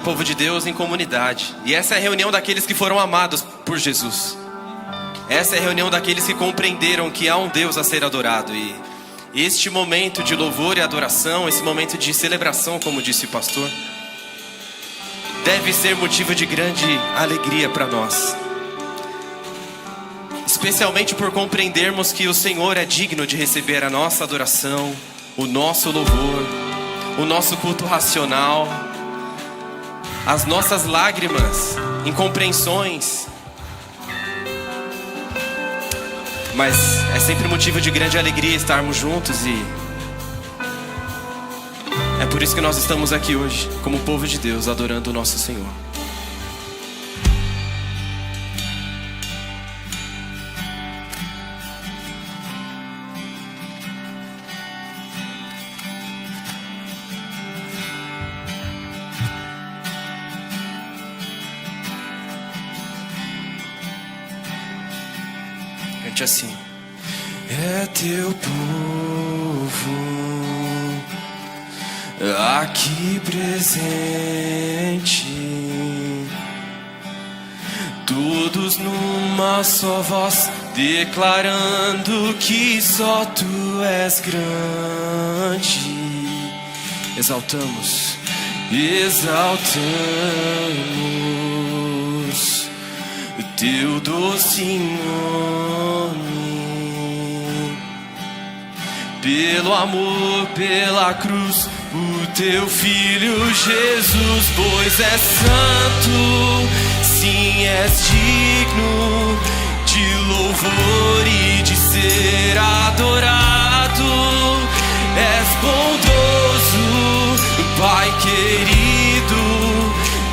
Povo de Deus em comunidade. E essa é a reunião daqueles que foram amados por Jesus. Essa é a reunião daqueles que compreenderam que há um Deus a ser adorado. E este momento de louvor e adoração, esse momento de celebração, como disse o pastor, deve ser motivo de grande alegria para nós. Especialmente por compreendermos que o Senhor é digno de receber a nossa adoração, o nosso louvor, o nosso culto racional, as nossas lágrimas, incompreensões. Mas é sempre motivo de grande alegria estarmos juntos e é por isso que nós estamos aqui hoje, como povo de Deus, adorando o nosso Senhor. Cante assim. É teu povo aqui presente, todos numa só voz, declarando que só tu és grande. Exaltamos teu doce nome. Pelo amor, pela cruz, o teu filho Jesus, pois és santo, sim, és digno de louvor e de ser adorado. És bondoso, Pai querido,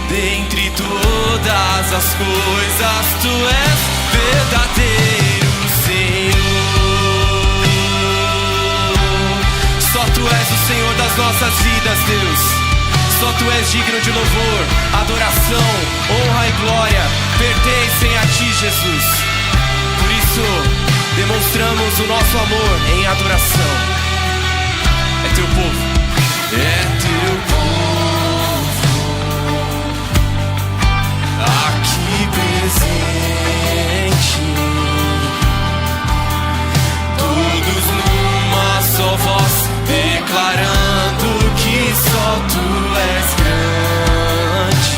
dentre todas as coisas tu és verdadeiro, Senhor. Só tu és o Senhor das nossas vidas, Deus. Só tu és digno de louvor, adoração, honra e glória pertencem a ti, Jesus. Por isso, demonstramos o nosso amor em adoração. É teu povo. É teu povo aqui presente, todos numa só voz, declarando que só tu és grande.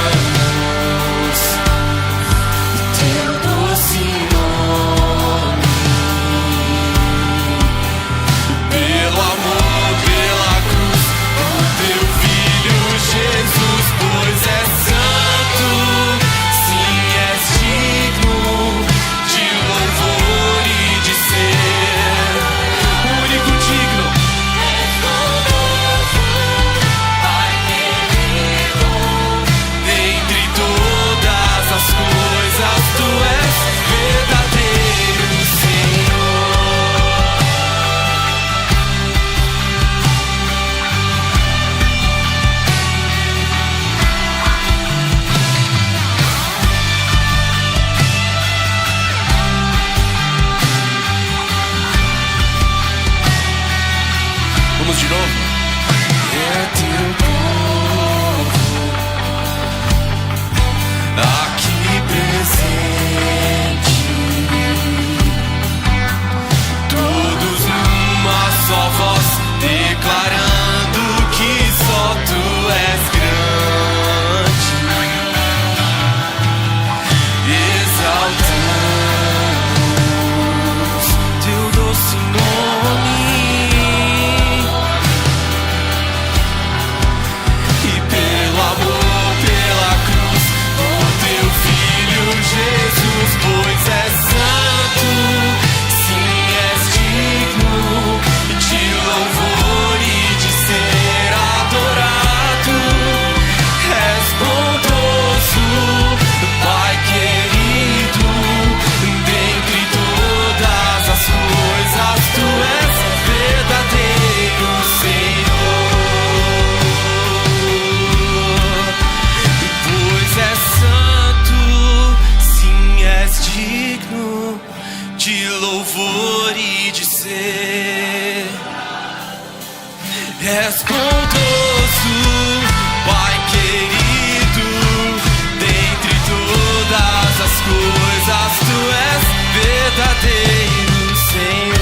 Exaltamos o teu doce nome. Pelo amor, pela cruz, o teu filho Jesus, pois és santo, sim, és digno de louvor e de ser o único digno. Pai querido, dentre todas as coisas tu és verdadeiro, Senhor. Vamos de novo. É teu povo aqui presente, todos numa só voz, declarando que só tu és grande. Exaltamos teu doce nome. E pelo amor, pela cruz, o teu És bondoso, Pai querido, dentre todas as coisas, Tu és verdadeiro, Senhor.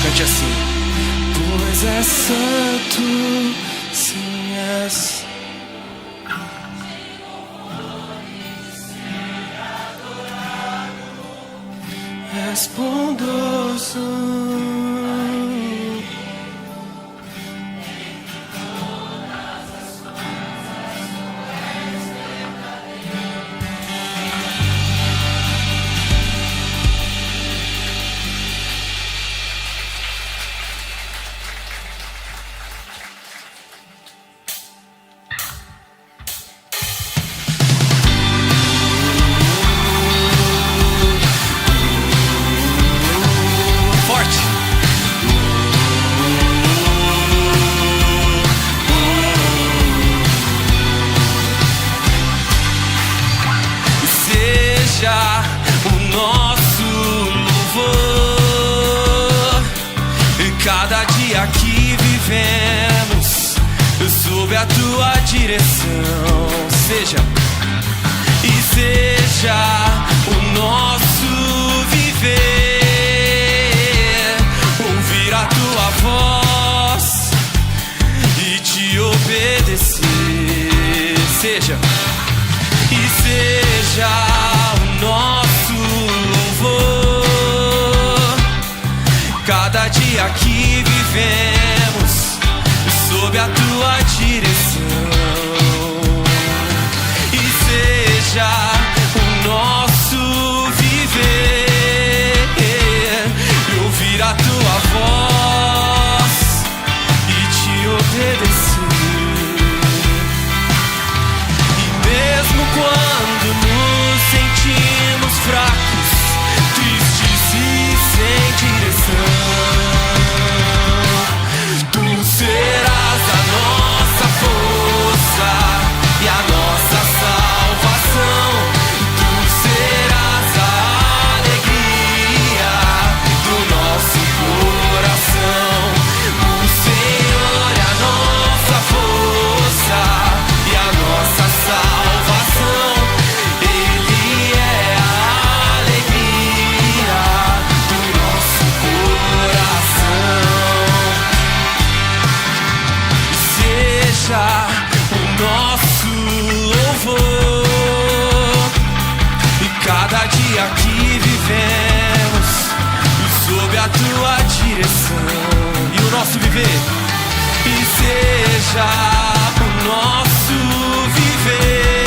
Cante assim. Pois é santo, sim és. És bondoso. O nosso louvor, cada dia que vivemos sob a Tua direção, seja o nosso viver, ouvir a Tua voz e Te obedecer, seja o nosso louvor, cada dia que vivemos sob a Tua direção, e seja o nosso viver, ouvir a Tua voz e Te obedecer, e mesmo quando nos sentimos fracos, tristes e sem direção, Tu serás a nossa força e a nossa salvação. Tu serás a alegria do nosso coração. O Senhor é a nossa força e a nossa salvação. Ele é a alegria do nosso coração. Seja o nosso louvor, e cada dia que vivemos sob a Tua direção, e o nosso viver, e seja o nosso viver,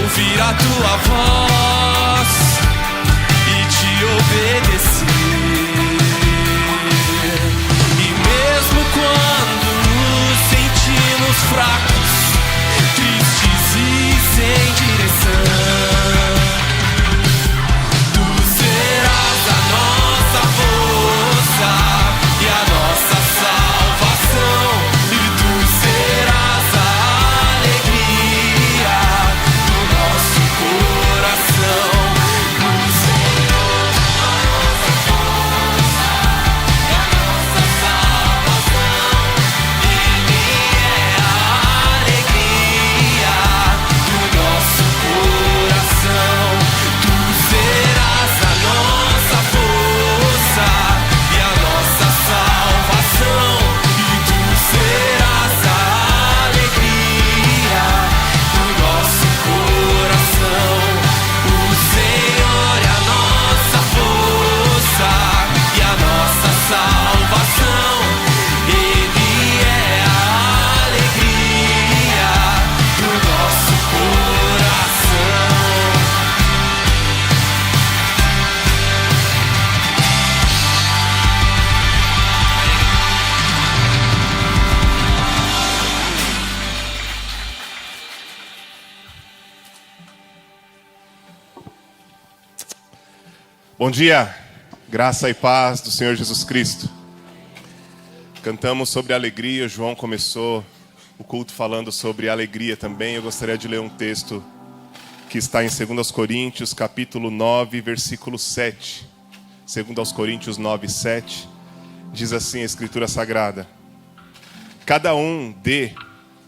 ouvir a Tua voz e Te obedecer, e mesmo quando nos sentimos fracos, tristes e sem direção, Tu serás a nossa força e a nossa salvação, e Tu serás a alegria do nosso coração. O Senhor é a nossa força e a nossa salvação. Ele é a alegria do nosso coração. Tu serás a nossa força e a nossa salvação, e Tu serás a alegria do nosso coração. O Senhor é a nossa força e a nossa salvação. Ele é a alegria do nosso coração. Bom dia. Graça e paz do Senhor Jesus Cristo. Cantamos sobre alegria, João começou o culto falando sobre alegria também. Eu gostaria de ler um texto que está em 2 Coríntios, capítulo 9, versículo 7. 2 Coríntios 9, 7. Diz assim a Escritura Sagrada: cada um dê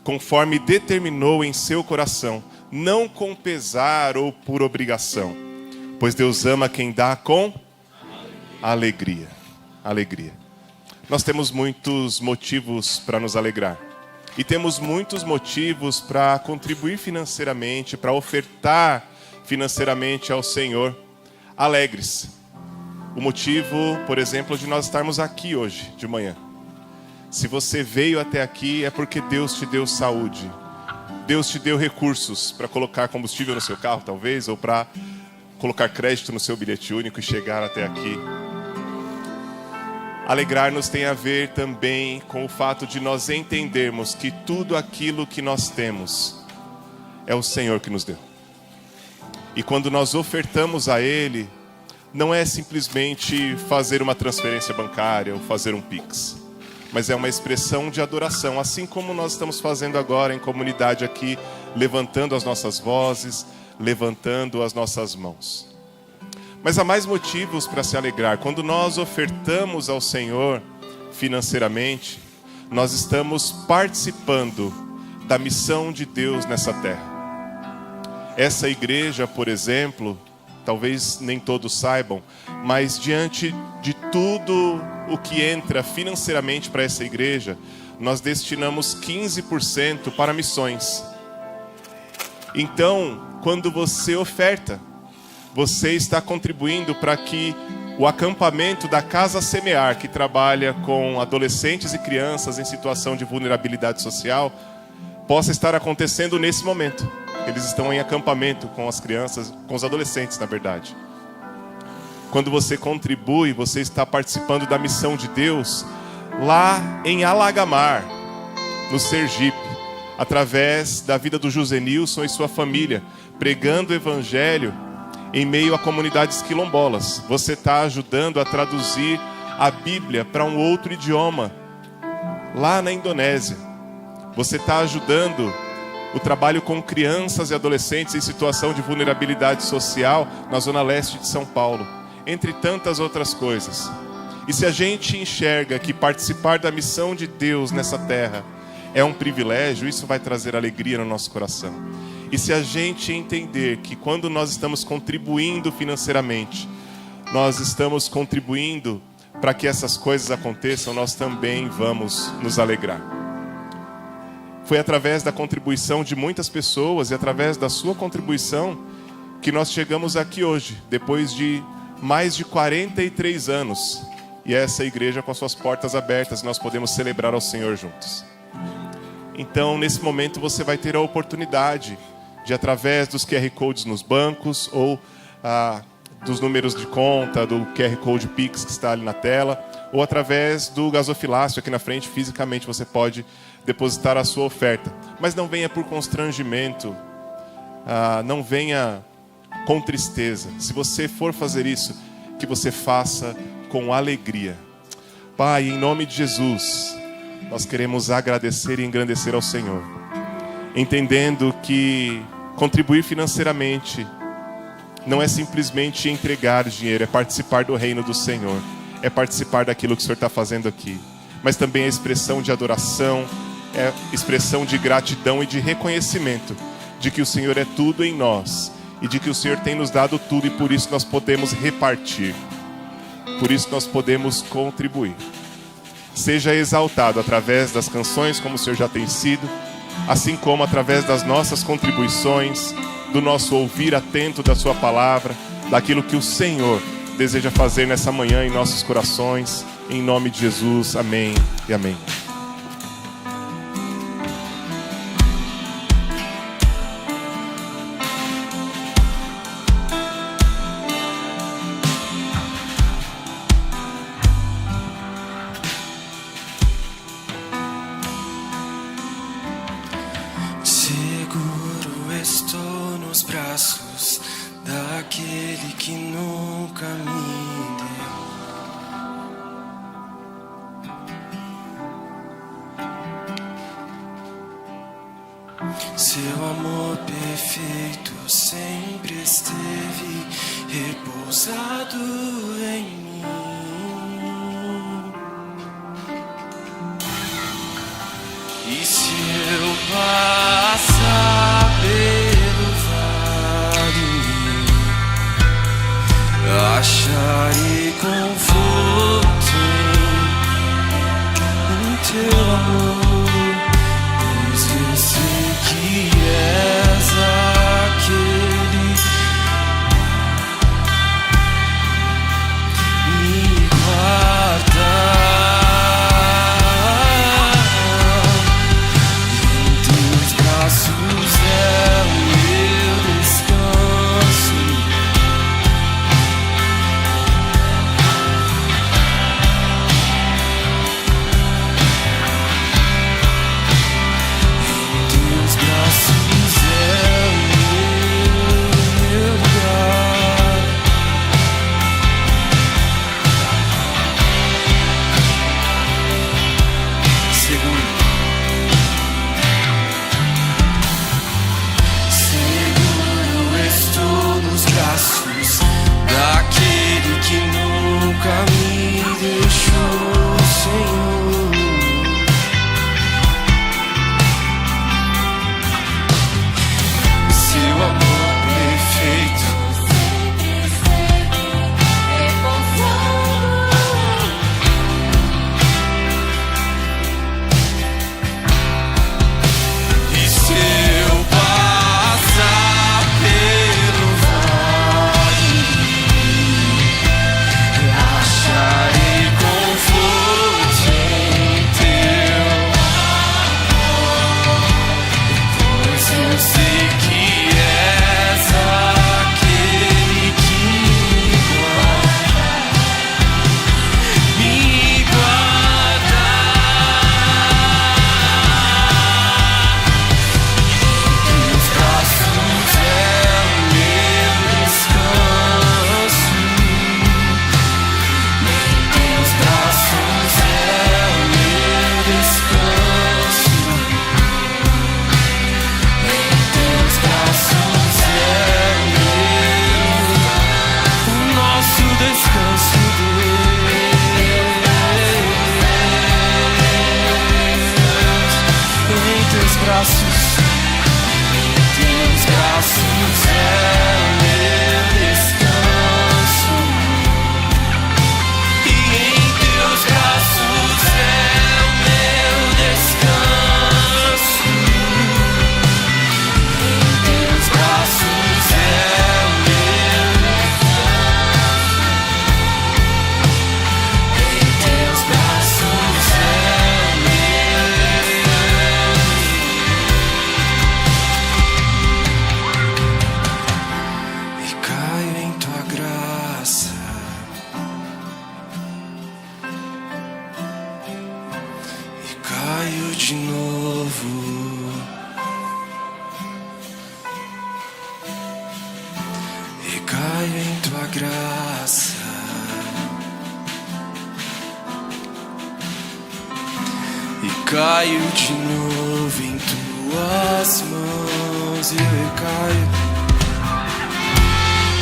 conforme determinou em seu coração, não com pesar ou por obrigação, pois Deus ama quem dá com alegria. Alegria. Nós temos muitos motivos para nos alegrar. E temos muitos motivos para contribuir financeiramente, para ofertar financeiramente ao Senhor, alegres. O motivo, por exemplo, de nós estarmos aqui hoje, de manhã. Se você veio até aqui, é porque Deus te deu saúde. Deus te deu recursos para colocar combustível no seu carro, talvez, ou para colocar crédito no seu bilhete único e chegar até aqui. Alegrar-nos tem a ver também com o fato de nós entendermos que tudo aquilo que nós temos é o Senhor que nos deu. E quando nós ofertamos a Ele, não é simplesmente fazer uma transferência bancária ou fazer um Pix, mas é uma expressão de adoração, assim como nós estamos fazendo agora em comunidade aqui, levantando as nossas vozes, levantando as nossas mãos. Mas há mais motivos para se alegrar. Quando nós ofertamos ao Senhor financeiramente, nós estamos participando da missão de Deus nessa terra. Essa igreja, por exemplo, talvez nem todos saibam, mas diante de tudo o que entra financeiramente para essa igreja, nós destinamos 15% para missões. Então, quando você oferta, você está contribuindo para que o acampamento da Casa Semear, que trabalha com adolescentes e crianças em situação de vulnerabilidade social, possa estar acontecendo nesse momento. Eles estão em acampamento com as crianças, com os adolescentes, na verdade. Quando você contribui, você está participando da missão de Deus lá em Alagamar, no Sergipe, através da vida do Josenilson e sua família, pregando o Evangelho em meio a comunidades quilombolas. Você está ajudando a traduzir a Bíblia para um outro idioma, lá na Indonésia. Você está ajudando o trabalho com crianças e adolescentes em situação de vulnerabilidade social na zona leste de São Paulo, entre tantas outras coisas. E se a gente enxerga que participar da missão de Deus nessa terra é um privilégio, isso vai trazer alegria no nosso coração. E se a gente entender que quando nós estamos contribuindo financeiramente, nós estamos contribuindo para que essas coisas aconteçam, nós também vamos nos alegrar. Foi através da contribuição de muitas pessoas e através da sua contribuição que nós chegamos aqui hoje, depois de mais de 43 anos. E essa igreja com as suas portas abertas, nós podemos celebrar ao Senhor juntos. Então, nesse momento, você vai ter a oportunidade de, através dos QR Codes nos bancos ou dos números de conta, do QR Code Pix que está ali na tela, ou através do gasofilácio aqui na frente, fisicamente você pode depositar a sua oferta. Mas não venha por constrangimento, não venha com tristeza. Se você for fazer isso, que você faça com alegria. Pai, em nome de Jesus, nós queremos agradecer e engrandecer ao Senhor, entendendo que contribuir financeiramente não é simplesmente entregar dinheiro, é participar do reino do Senhor, é participar daquilo que o Senhor está fazendo aqui, mas também é expressão de adoração, é expressão de gratidão e de reconhecimento de que o Senhor é tudo em nós e de que o Senhor tem nos dado tudo, e por isso nós podemos repartir, por isso nós podemos contribuir. Seja exaltado através das canções, como o Senhor já tem sido, assim como através das nossas contribuições, do nosso ouvir atento da sua palavra, daquilo que o Senhor deseja fazer nessa manhã em nossos corações, em nome de Jesus, amém e amém. Seguro estou nos braços daquele que nunca me deu Seu amor perfeito sempre esteve repousado em mim. E se eu passar pelo vale, acharei conforto em teu amor. Eu sei que és aquele me guarda em teus braços, é o meu descanso. Daquele que nunca me deixou, Senhor. Seu amor perfeito e se eu passar pelo vale, acharei conforto em teu amor, pois eu sei que és aquele que me guarda teus braços, é o meu descanso. Em teus braços é o meu descanso. Em teus braços é o nosso descanso, Deus. Em teus braços é o meu descanso. E em teus braços é o meu descanso. Em teus braços é o meu descanso. Em teus braços é o meu. E caio em tua graça. E caio de novo. E caio em tua graça. E caio de novo em tuas mãos. Eu caio.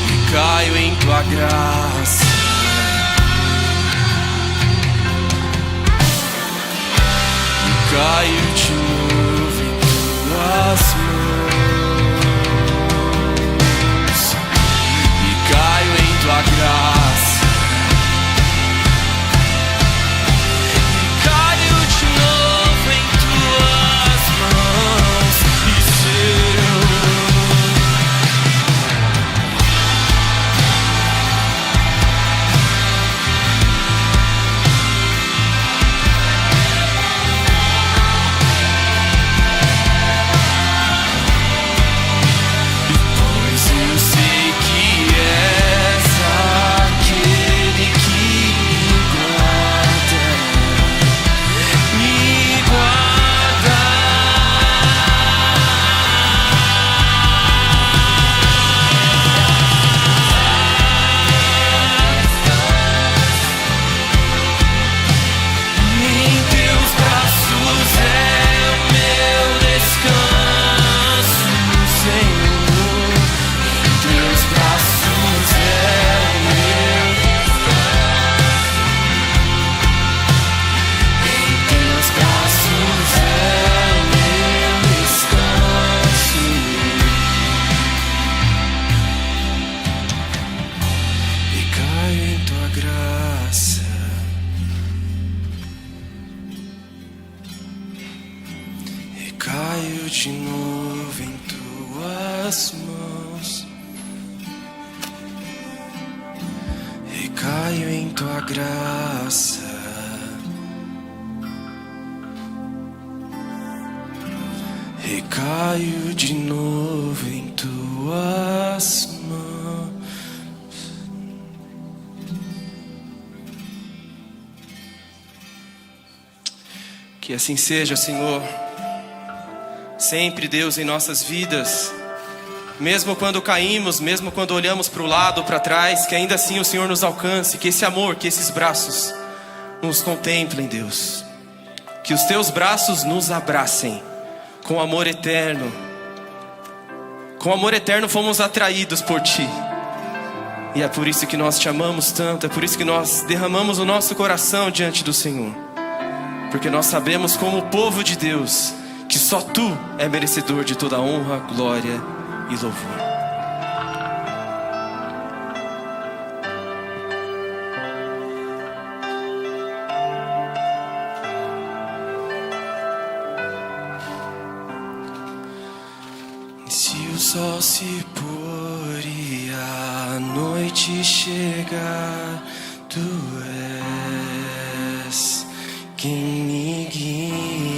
E caio em tua graça. E caio de novo em tuas mãos. E caio em tua graça. E caio de novo em tuas mãos. E seu pois eu sei que és de novo em tuas mãos. Recaio em tua graça. Recaio de novo em tuas mãos. Que assim seja, Senhor. Sempre, Deus, em nossas vidas, mesmo quando caímos, mesmo quando olhamos para o lado, para trás, que ainda assim o Senhor nos alcance, que esse amor, que esses braços nos contemplem, Deus. Que os teus braços nos abracem com amor eterno. Com amor eterno fomos atraídos por Ti. E é por isso que nós te amamos tanto, é por isso que nós derramamos o nosso coração diante do Senhor. Porque nós sabemos, como povo de Deus, que só Tu é merecedor de toda honra, glória e louvor. Se o sol se pôr e a noite chegar, Tu és quem me guia.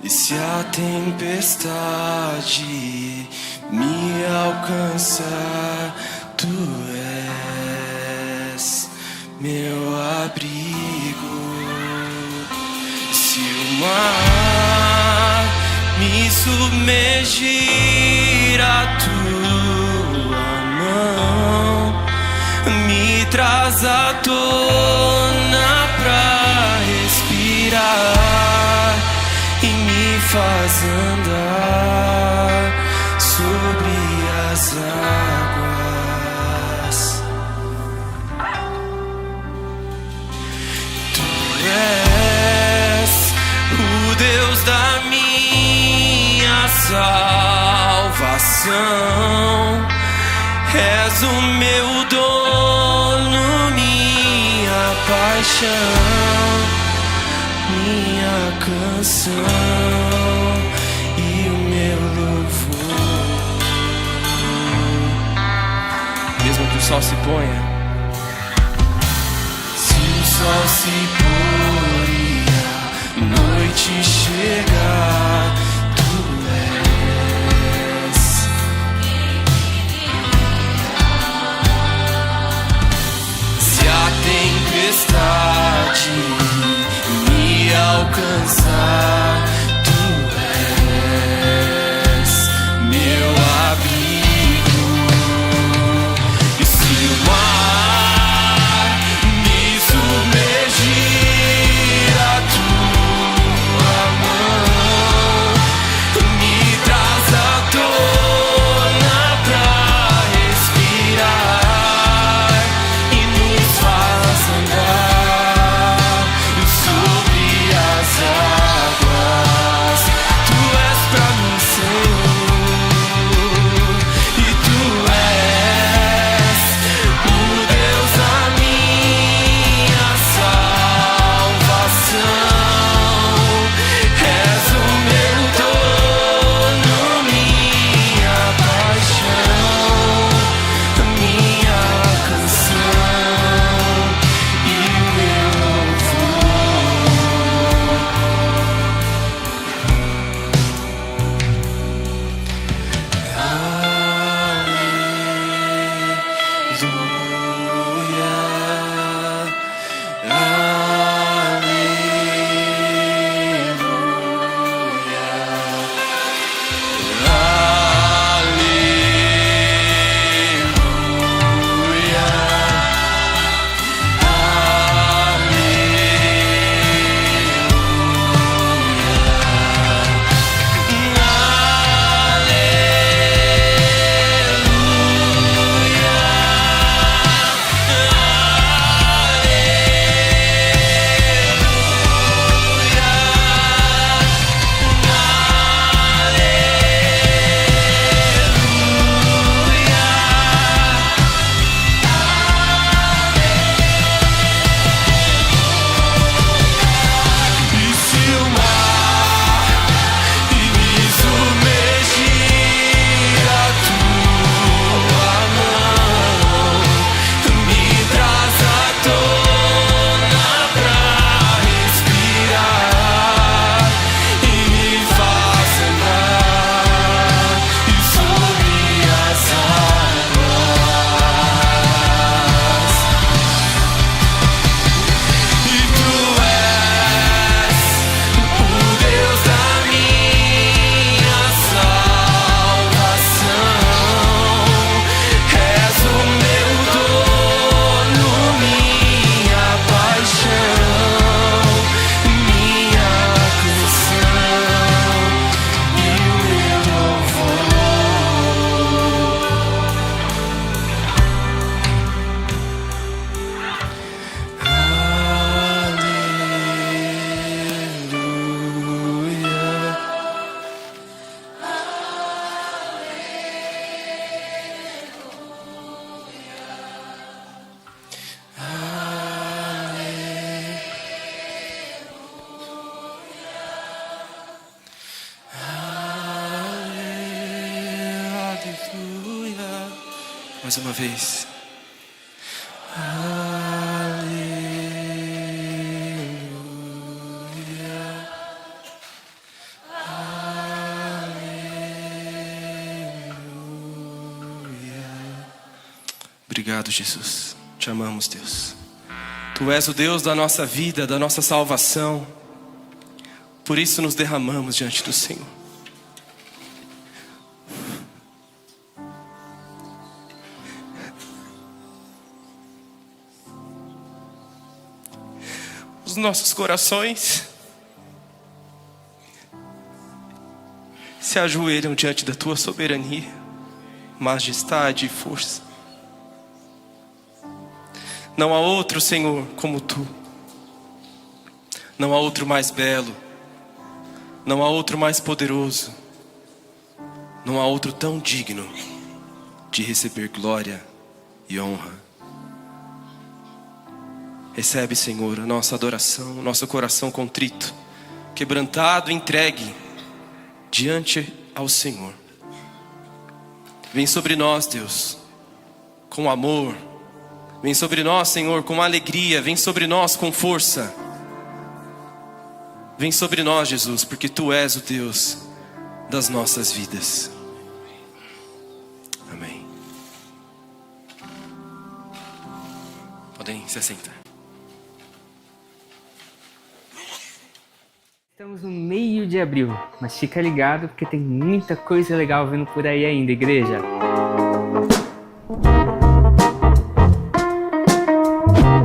E se a tempestade me alcançar, Tu és meu abrigo. Se o mar me submergir, a Tua mão me traz à tona pra respirar e me faz andar sobre as águas. Tu és o Deus da minha salvação. És o meu dono, minha paixão, minha canção e o meu louvor. Mesmo que o sol se ponha, se o sol se pôr e a noite chegar, Tu és. Se a tempestade me alcançar, Tu és meu abrigo. E se o mar me submergir, a Tua mão Mais uma vez. Obrigado, Jesus. Te amamos, Deus. Tu és o Deus da nossa vida, da nossa salvação. Por isso nos derramamos diante do Senhor. Os nossos corações se ajoelham diante da tua soberania, majestade e força. Não há outro, Senhor, como tu. Não há outro mais belo. Não há outro mais poderoso. Não há outro tão digno de receber glória e honra. Recebe, Senhor, a nossa adoração, o nosso coração contrito, quebrantado, entregue diante ao Senhor. Vem sobre nós, Deus, com amor. Vem sobre nós, Senhor, com alegria. Vem sobre nós com força. Vem sobre nós, Jesus, porque Tu és o Deus das nossas vidas. Amém. Podem se assentar. Estamos no meio de abril, mas fica ligado porque tem muita coisa legal vindo por aí ainda, igreja.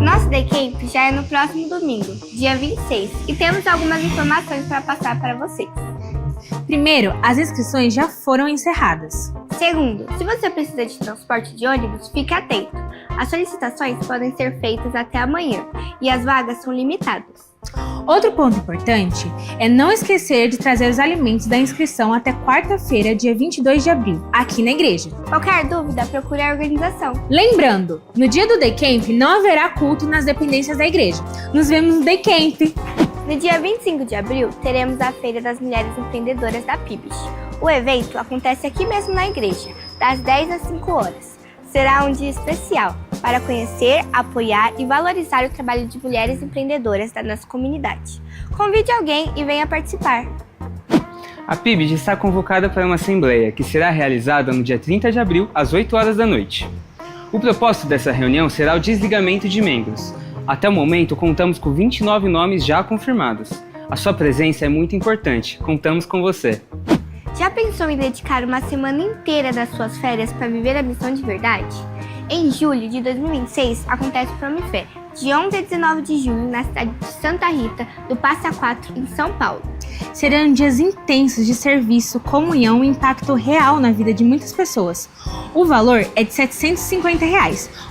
Nosso Day Camp já é no próximo domingo, dia 26, e temos algumas informações para passar para vocês. Primeiro, as inscrições já foram encerradas. Segundo, se você precisa de transporte de ônibus, fique atento. As solicitações podem ser feitas até amanhã e as vagas são limitadas. Outro ponto importante é não esquecer de trazer os alimentos da inscrição até quarta-feira, dia 22 de abril, aqui na igreja. Qualquer dúvida, procure a organização. Lembrando, no dia do Day Camp não haverá culto nas dependências da igreja. Nos vemos no Day Camp! No dia 25 de abril, teremos a Feira das Mulheres Empreendedoras da PIBIS. O evento acontece aqui mesmo na igreja, das 10 às 5 horas. Será um dia especial para conhecer, apoiar e valorizar o trabalho de mulheres empreendedoras da nossa comunidade. Convide alguém e venha participar. A PIBIS está convocada para uma assembleia que será realizada no dia 30 de abril, às 8 horas da noite. O propósito dessa reunião será o desligamento de membros. Até o momento, contamos com 29 nomes já confirmados. A sua presença é muito importante. Contamos com você. Já pensou em dedicar uma semana inteira das suas férias para viver a missão de verdade? Em julho de 2026, acontece o Promifé, de 11 a 19 de julho, na cidade de Santa Rita, do Passa Quatro, em São Paulo. Serão dias intensos de serviço, comunhão e impacto real na vida de muitas pessoas. O valor é de R$ 750,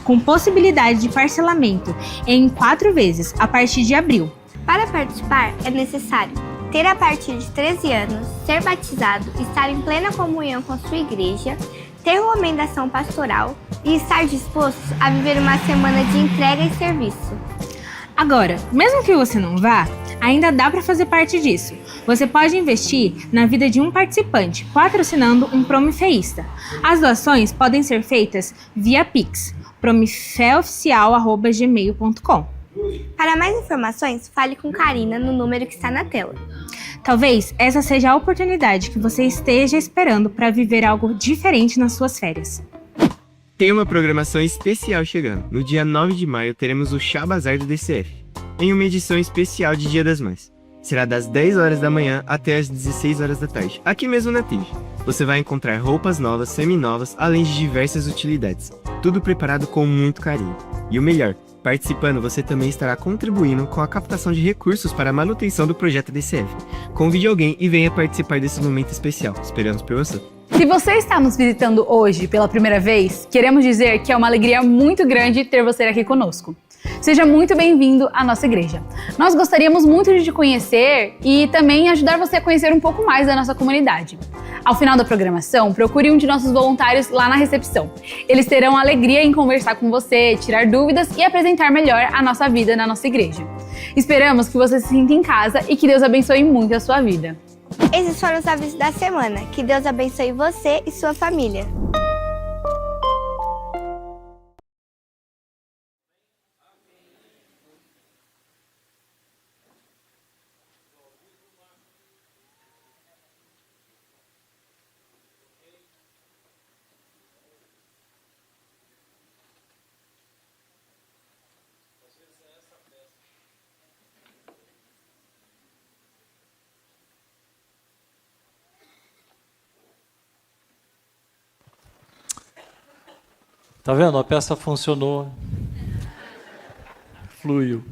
com possibilidade de parcelamento em 4 vezes, a partir de abril. Para participar, é necessário ter a partir de 13 anos, ser batizado, estar em plena comunhão com a sua igreja, ter recomendação pastoral e estar disposto a viver uma semana de entrega e serviço. Agora, mesmo que você não vá, ainda dá para fazer parte disso. Você pode investir na vida de um participante, patrocinando um promifeísta. As doações podem ser feitas via Pix, promifeoficial@gmail.com. Para mais informações, fale com Karina no número que está na tela. Talvez essa seja a oportunidade que você esteja esperando para viver algo diferente nas suas férias. Tem uma programação especial chegando. No dia 9 de maio teremos o Chá Bazar do DCF, em uma edição especial de Dia das Mães. Será das 10 horas da manhã até as 16 horas da tarde, aqui mesmo na TIV. Você vai encontrar roupas novas, seminovas, além de diversas utilidades. Tudo preparado com muito carinho. E o melhor, participando, você também estará contribuindo com a captação de recursos para a manutenção do projeto DCF. Convide alguém e venha participar desse momento especial. Esperamos por você. Se você está nos visitando hoje pela primeira vez, queremos dizer que é uma alegria muito grande ter você aqui conosco. Seja muito bem-vindo à nossa igreja. Nós gostaríamos muito de te conhecer e também ajudar você a conhecer um pouco mais da nossa comunidade. Ao final da programação, procure um de nossos voluntários lá na recepção. Eles terão alegria em conversar com você, tirar dúvidas e apresentar melhor a nossa vida na nossa igreja. Esperamos que você se sinta em casa e que Deus abençoe muito a sua vida. Esses foram os avisos da semana. Que Deus abençoe você e sua família. Tá vendo? A peça funcionou. Fluiu.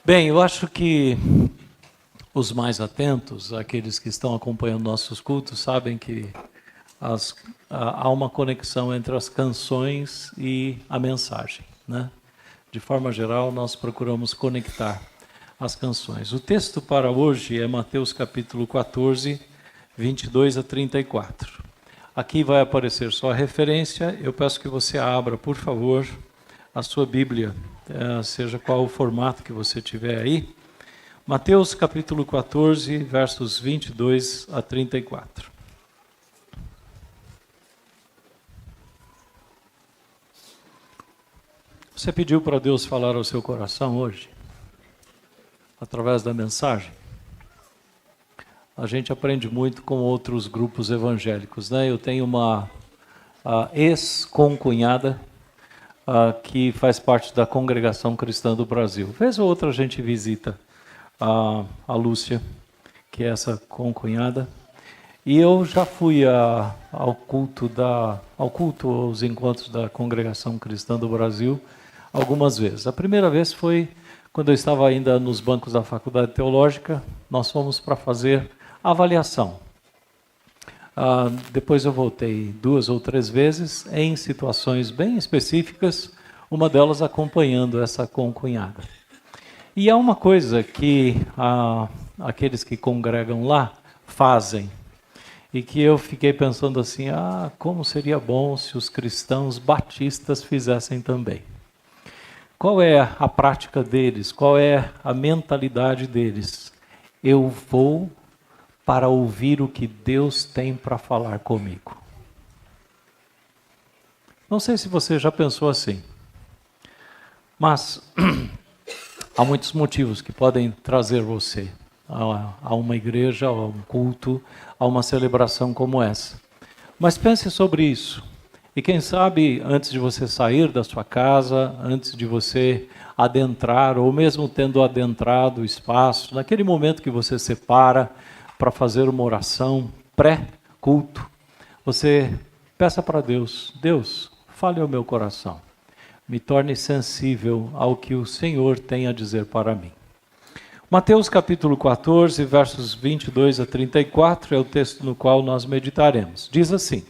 Bem, eu acho que os mais atentos, aqueles que estão acompanhando nossos cultos, sabem que há uma conexão entre as canções e a mensagem, né? De forma geral, nós procuramos conectar as canções. O texto para hoje é Mateus capítulo 14, 22 a 34. Aqui vai aparecer só a referência. Eu peço que você abra, por favor, a sua Bíblia, seja qual o formato que você tiver aí. Mateus capítulo 14, versos 22 a 34. Você pediu para Deus falar ao seu coração hoje? Através da mensagem? A gente aprende muito com outros grupos evangélicos, né? Eu tenho uma ex-concunhada que faz parte da Congregação Cristã do Brasil. Vez ou outra a gente visita a Lúcia, que é essa concunhada. E eu já fui ao culto, aos encontros da Congregação Cristã do Brasil algumas vezes. A primeira vez foi quando eu estava ainda nos bancos da Faculdade Teológica. Nós fomos para fazer avaliação. Depois eu voltei 2 ou 3 vezes em situações bem específicas, uma delas acompanhando essa concunhada. E há uma coisa que aqueles que congregam lá fazem, e que eu fiquei pensando assim, como seria bom se os cristãos batistas fizessem também. Qual é a prática deles? Qual é a mentalidade deles? Eu vou para ouvir o que Deus tem para falar comigo. Não sei se você já pensou assim, mas há muitos motivos que podem trazer você a uma igreja, a um culto, a uma celebração como essa. Mas pense sobre isso. E quem sabe, antes de você sair da sua casa, antes de você adentrar, ou mesmo tendo adentrado o espaço, naquele momento que você separa para fazer uma oração pré-culto, você peça para Deus, Deus, fale ao meu coração, me torne sensível ao que o Senhor tem a dizer para mim. Mateus capítulo 14, versos 22 a 34 é o texto no qual nós meditaremos. Diz assim: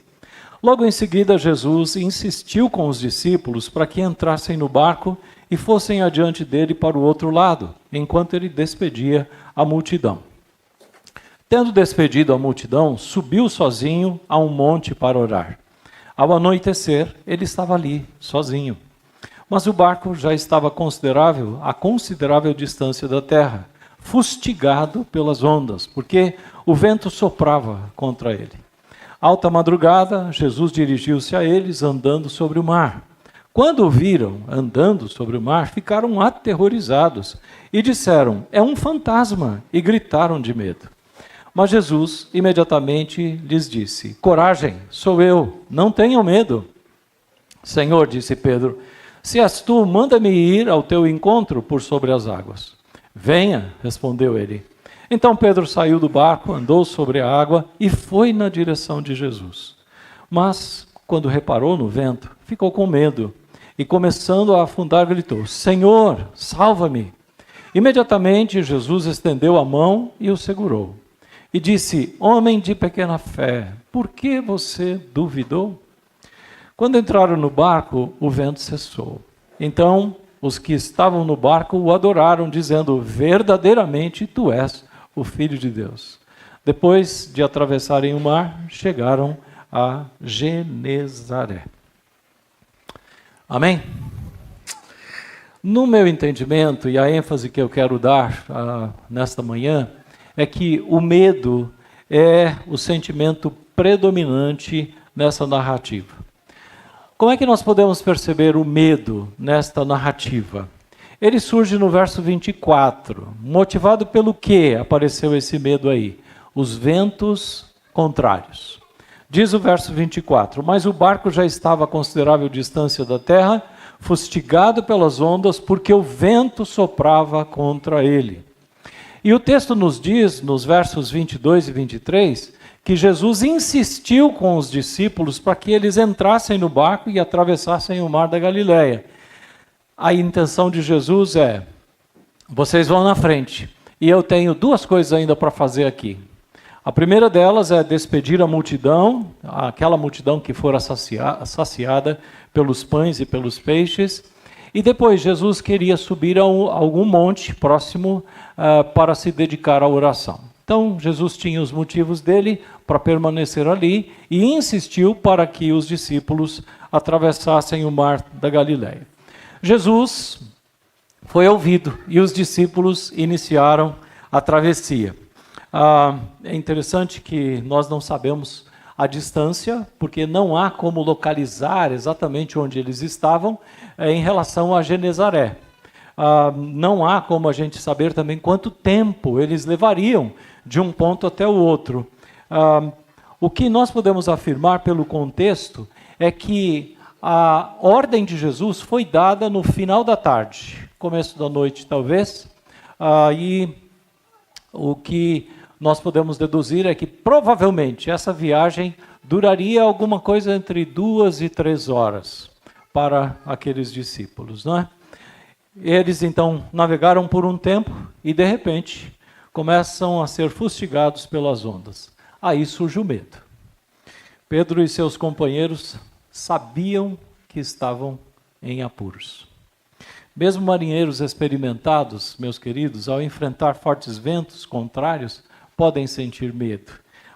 Logo em seguida, Jesus insistiu com os discípulos para que entrassem no barco e fossem adiante dele para o outro lado, enquanto ele despedia a multidão. Tendo despedido a multidão, subiu sozinho a um monte para orar. Ao anoitecer, ele estava ali, sozinho. Mas o barco já estava a considerável distância da terra, fustigado pelas ondas, porque o vento soprava contra ele. Alta madrugada, Jesus dirigiu-se a eles andando sobre o mar. Quando o viram andando sobre o mar, ficaram aterrorizados e disseram, é um fantasma, e gritaram de medo. Mas Jesus imediatamente lhes disse, coragem, sou eu, não tenham medo. Senhor, disse Pedro, se és tu, manda-me ir ao teu encontro por sobre as águas. Venha, respondeu ele. Então Pedro saiu do barco, andou sobre a água e foi na direção de Jesus. Mas, quando reparou no vento, ficou com medo e, começando a afundar, gritou, Senhor, salva-me! Imediatamente Jesus estendeu a mão e o segurou. E disse, homem de pequena fé, por que você duvidou? Quando entraram no barco, o vento cessou. Então, os que estavam no barco o adoraram, dizendo, verdadeiramente tu és o Filho de Deus. Depois de atravessarem o mar, chegaram a Genezaré. Amém? No meu entendimento, e a ênfase que eu quero dar nesta manhã, é que o medo é o sentimento predominante nessa narrativa. Como é que nós podemos perceber o medo nesta narrativa? Ele surge no verso 24. Motivado pelo que apareceu esse medo aí? Os ventos contrários. Diz o verso 24, mas o barco já estava a considerável distância da terra, fustigado pelas ondas, porque o vento soprava contra ele. E o texto nos diz, nos versos 22 e 23, que Jesus insistiu com os discípulos para que eles entrassem no barco e atravessassem o mar da Galileia. A intenção de Jesus é: vocês vão na frente, e eu tenho duas coisas ainda para fazer aqui. A primeira delas é despedir a multidão, aquela multidão que fora saciada pelos pães e pelos peixes, e depois Jesus queria subir a algum monte próximo para se dedicar à oração. Então Jesus tinha os motivos dele para permanecer ali e insistiu para que os discípulos atravessassem o mar da Galileia. Jesus foi ouvido e os discípulos iniciaram a travessia. É interessante que nós não sabemos a distância, porque não há como localizar exatamente onde eles estavam em relação a Genezaré. Não há como a gente saber também quanto tempo eles levariam de um ponto até o outro. O que nós podemos afirmar pelo contexto é que a ordem de Jesus foi dada no final da tarde, começo da noite talvez, e o que nós podemos deduzir é que provavelmente essa viagem duraria alguma coisa entre 2 e 3 horas para aqueles discípulos, não é? Eles então navegaram por um tempo e de repente começam a ser fustigados pelas ondas. Aí surge o medo. Pedro e seus companheiros sabiam que estavam em apuros. Mesmo marinheiros experimentados, meus queridos, ao enfrentar fortes ventos contrários, podem sentir medo.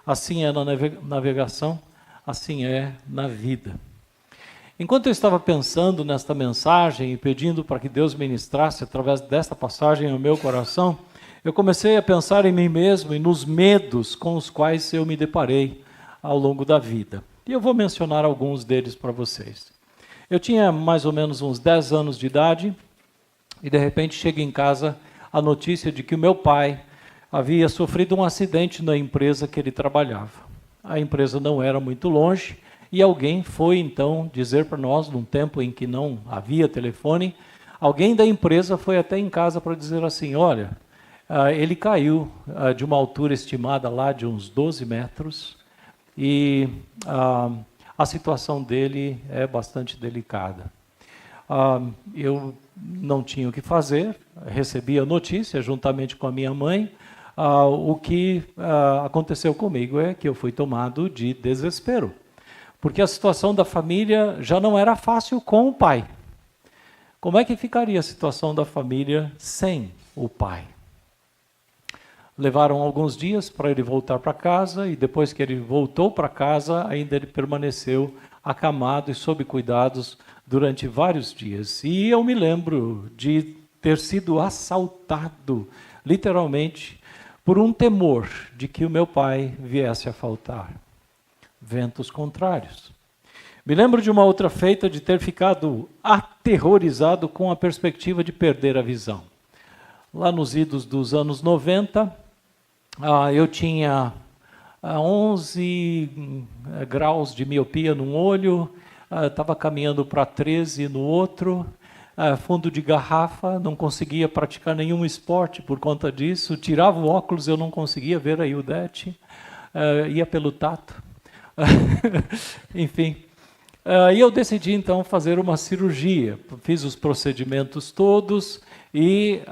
Assim é na navegação, assim é na vida. Enquanto eu estava pensando nesta mensagem e pedindo para que Deus ministrasse através desta passagem no meu coração, eu comecei a pensar em mim mesmo e nos medos com os quais eu me deparei ao longo da vida. E eu vou mencionar alguns deles para vocês. Eu tinha mais ou menos uns 10 anos de idade e de repente chega em casa a notícia de que o meu pai havia sofrido um acidente na empresa que ele trabalhava. A empresa não era muito longe e alguém foi então dizer para nós, num tempo em que não havia telefone, alguém da empresa foi até em casa para dizer assim: olha, ele caiu de uma altura estimada lá de uns 12 metros e a situação dele é bastante delicada. Eu não tinha o que fazer, recebi a notícia juntamente com a minha mãe. O que aconteceu comigo é que eu fui tomado de desespero, porque a situação da família já não era fácil com o pai. Como é que ficaria a situação da família sem o pai? Levaram alguns dias para ele voltar para casa e depois que ele voltou para casa, ainda ele permaneceu acamado e sob cuidados durante vários dias. E eu me lembro de ter sido assaltado, literalmente, por um temor de que o meu pai viesse a faltar. Ventos contrários. Me lembro de uma outra feita de ter ficado aterrorizado com a perspectiva de perder a visão. Lá nos idos dos anos 90, eu tinha 11 graus de miopia num olho, estava caminhando para 13 no outro, fundo de garrafa, não conseguia praticar nenhum esporte por conta disso, tirava o óculos, eu não conseguia ver a Ildete, ia pelo tato, enfim. E eu decidi então fazer uma cirurgia, fiz os procedimentos todos e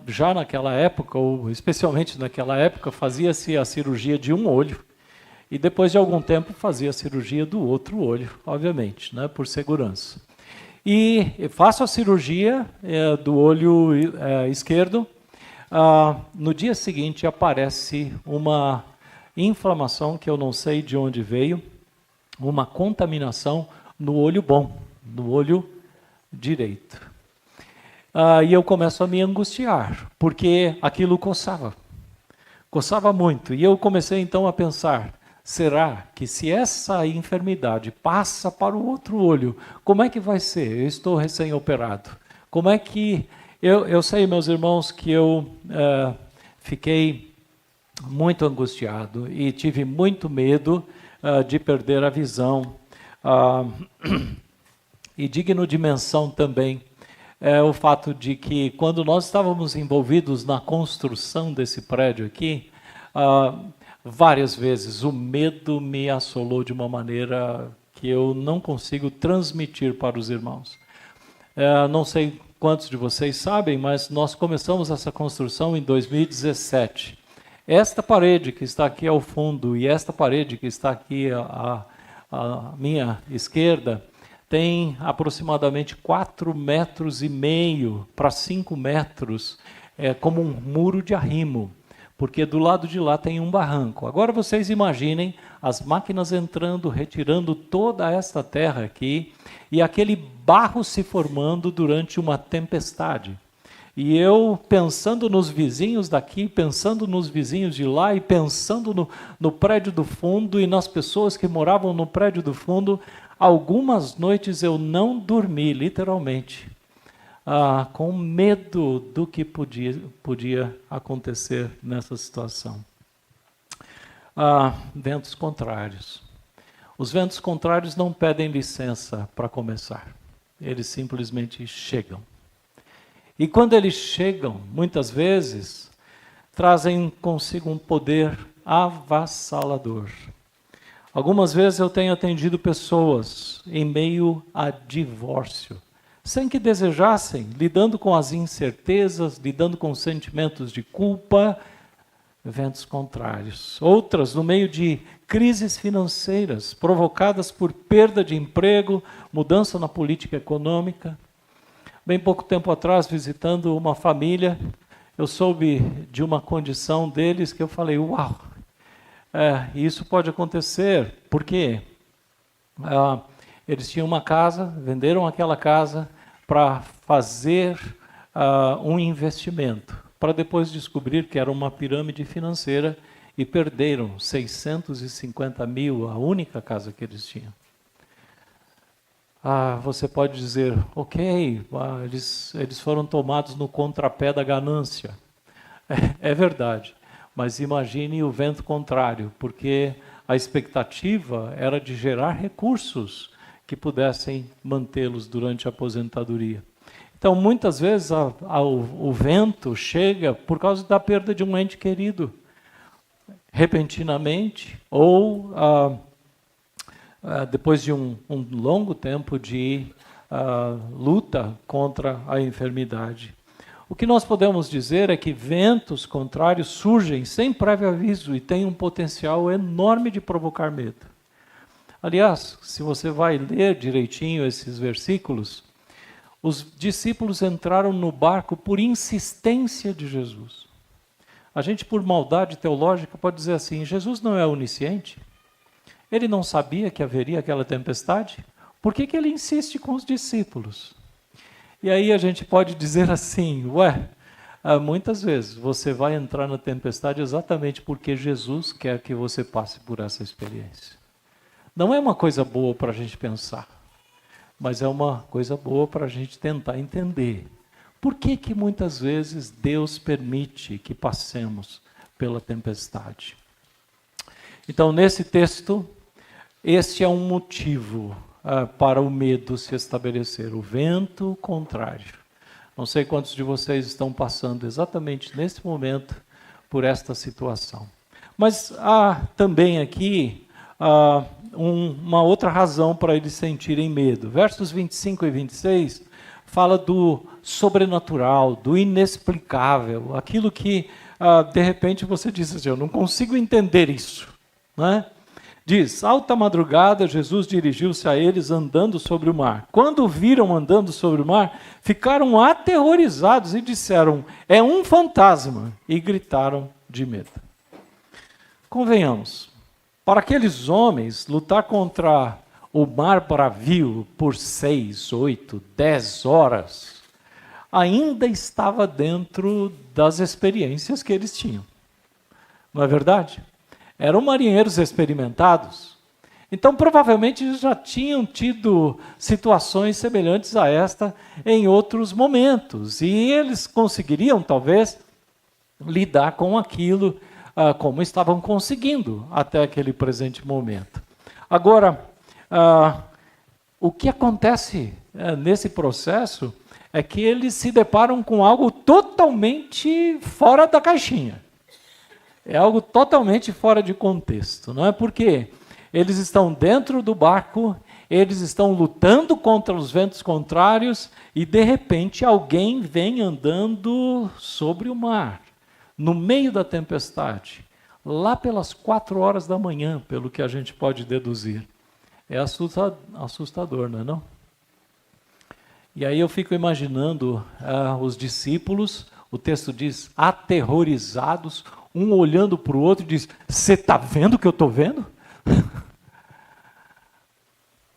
já naquela época, ou especialmente naquela época, fazia-se a cirurgia de um olho e depois de algum tempo fazia a cirurgia do outro olho, obviamente, né, por segurança. E faço a cirurgia do olho esquerdo. No dia seguinte aparece uma inflamação que eu não sei de onde veio, uma contaminação no olho bom, no olho direito. E eu começo a me angustiar, porque aquilo coçava muito. E eu comecei então a pensar: será que se essa enfermidade passa para o outro olho, como é que vai ser? Eu estou recém-operado. Como é que... Eu sei, meus irmãos, que eu fiquei muito angustiado e tive muito medo de perder a visão. E digno de menção também é o fato de que quando nós estávamos envolvidos na construção desse prédio aqui, várias vezes o medo me assolou de uma maneira que eu não consigo transmitir para os irmãos. Não sei quantos de vocês sabem, mas nós começamos essa construção em 2017. Esta parede que está aqui ao fundo e esta parede que está aqui à minha esquerda tem aproximadamente 4,5 metros para 5 metros, como um muro de arrimo, porque do lado de lá tem um barranco. Agora vocês imaginem as máquinas entrando, retirando toda esta terra aqui, e aquele barro se formando durante uma tempestade. E eu pensando nos vizinhos daqui, pensando nos vizinhos de lá, e pensando no prédio do fundo e nas pessoas que moravam no prédio do fundo, algumas noites eu não dormi, literalmente, com medo do que podia acontecer nessa situação. Ventos contrários. Os ventos contrários não pedem licença para começar. Eles simplesmente chegam. E quando eles chegam, muitas vezes, trazem consigo um poder avassalador. Algumas vezes eu tenho atendido pessoas em meio a divórcio, sem que desejassem, lidando com as incertezas, lidando com sentimentos de culpa, ventos contrários. Outras no meio de crises financeiras, provocadas por perda de emprego, mudança na política econômica. Bem pouco tempo atrás, visitando uma família, eu soube de uma condição deles que eu falei, uau, isso pode acontecer. Por quê? Eles tinham uma casa, venderam aquela casa para fazer um investimento, para depois descobrir que era uma pirâmide financeira e perderam 650 mil, a única casa que eles tinham. Você pode dizer, ok, eles foram tomados no contrapé da ganância. É verdade, mas imagine o vento contrário, porque a expectativa era de gerar recursos que pudessem mantê-los durante a aposentadoria. Então, muitas vezes, o vento chega por causa da perda de um ente querido, repentinamente, ou depois de um longo tempo de luta contra a enfermidade. O que nós podemos dizer é que ventos contrários surgem sem prévio aviso e têm um potencial enorme de provocar medo. Aliás, se você vai ler direitinho esses versículos, os discípulos entraram no barco por insistência de Jesus. A gente, por maldade teológica, pode dizer assim, Jesus não é onisciente? Ele não sabia que haveria aquela tempestade? Por que ele insiste com os discípulos? E aí a gente pode dizer assim, muitas vezes você vai entrar na tempestade exatamente porque Jesus quer que você passe por essa experiência. Não é uma coisa boa para a gente pensar, mas é uma coisa boa para a gente tentar entender. Por que muitas vezes Deus permite que passemos pela tempestade? Então, nesse texto, este é um motivo para o medo se estabelecer, o vento contrário. Não sei quantos de vocês estão passando exatamente nesse momento por esta situação. Mas há também aqui uma outra razão para eles sentirem medo. Versos 25 e 26 fala do sobrenatural, do inexplicável, aquilo que de repente você diz assim, eu não consigo entender isso, né? Diz, alta madrugada, Jesus dirigiu-se a eles andando sobre o mar. Quando o viram andando sobre o mar, ficaram aterrorizados e disseram, é um fantasma, e gritaram de medo. Convenhamos, para aqueles homens, lutar contra o mar bravio por 6, 8, 10 horas, ainda estava dentro das experiências que eles tinham. Não é verdade? Eram marinheiros experimentados, então provavelmente eles já tinham tido situações semelhantes a esta em outros momentos, e eles conseguiriam talvez lidar com aquilo como estavam conseguindo até aquele presente momento. Agora, o que acontece nesse processo é que eles se deparam com algo totalmente fora da caixinha. É algo totalmente fora de contexto, não é? Porque eles estão dentro do barco, eles estão lutando contra os ventos contrários e, de repente, alguém vem andando sobre o mar, no meio da tempestade, lá pelas 4 horas da manhã, pelo que a gente pode deduzir. É assustador, não é não? E aí eu fico imaginando os discípulos, o texto diz, aterrorizados, um olhando para o outro e diz, você está vendo o que eu estou vendo?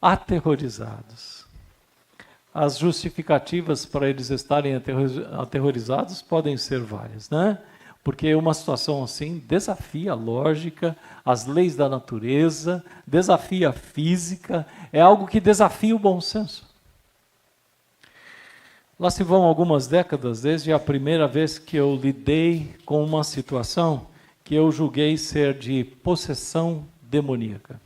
Aterrorizados. As justificativas para eles estarem aterrorizados podem ser várias, né? Porque uma situação assim desafia a lógica, as leis da natureza, desafia a física, é algo que desafia o bom senso. Lá se vão algumas décadas desde a primeira vez que eu lidei com uma situação que eu julguei ser de possessão demoníaca.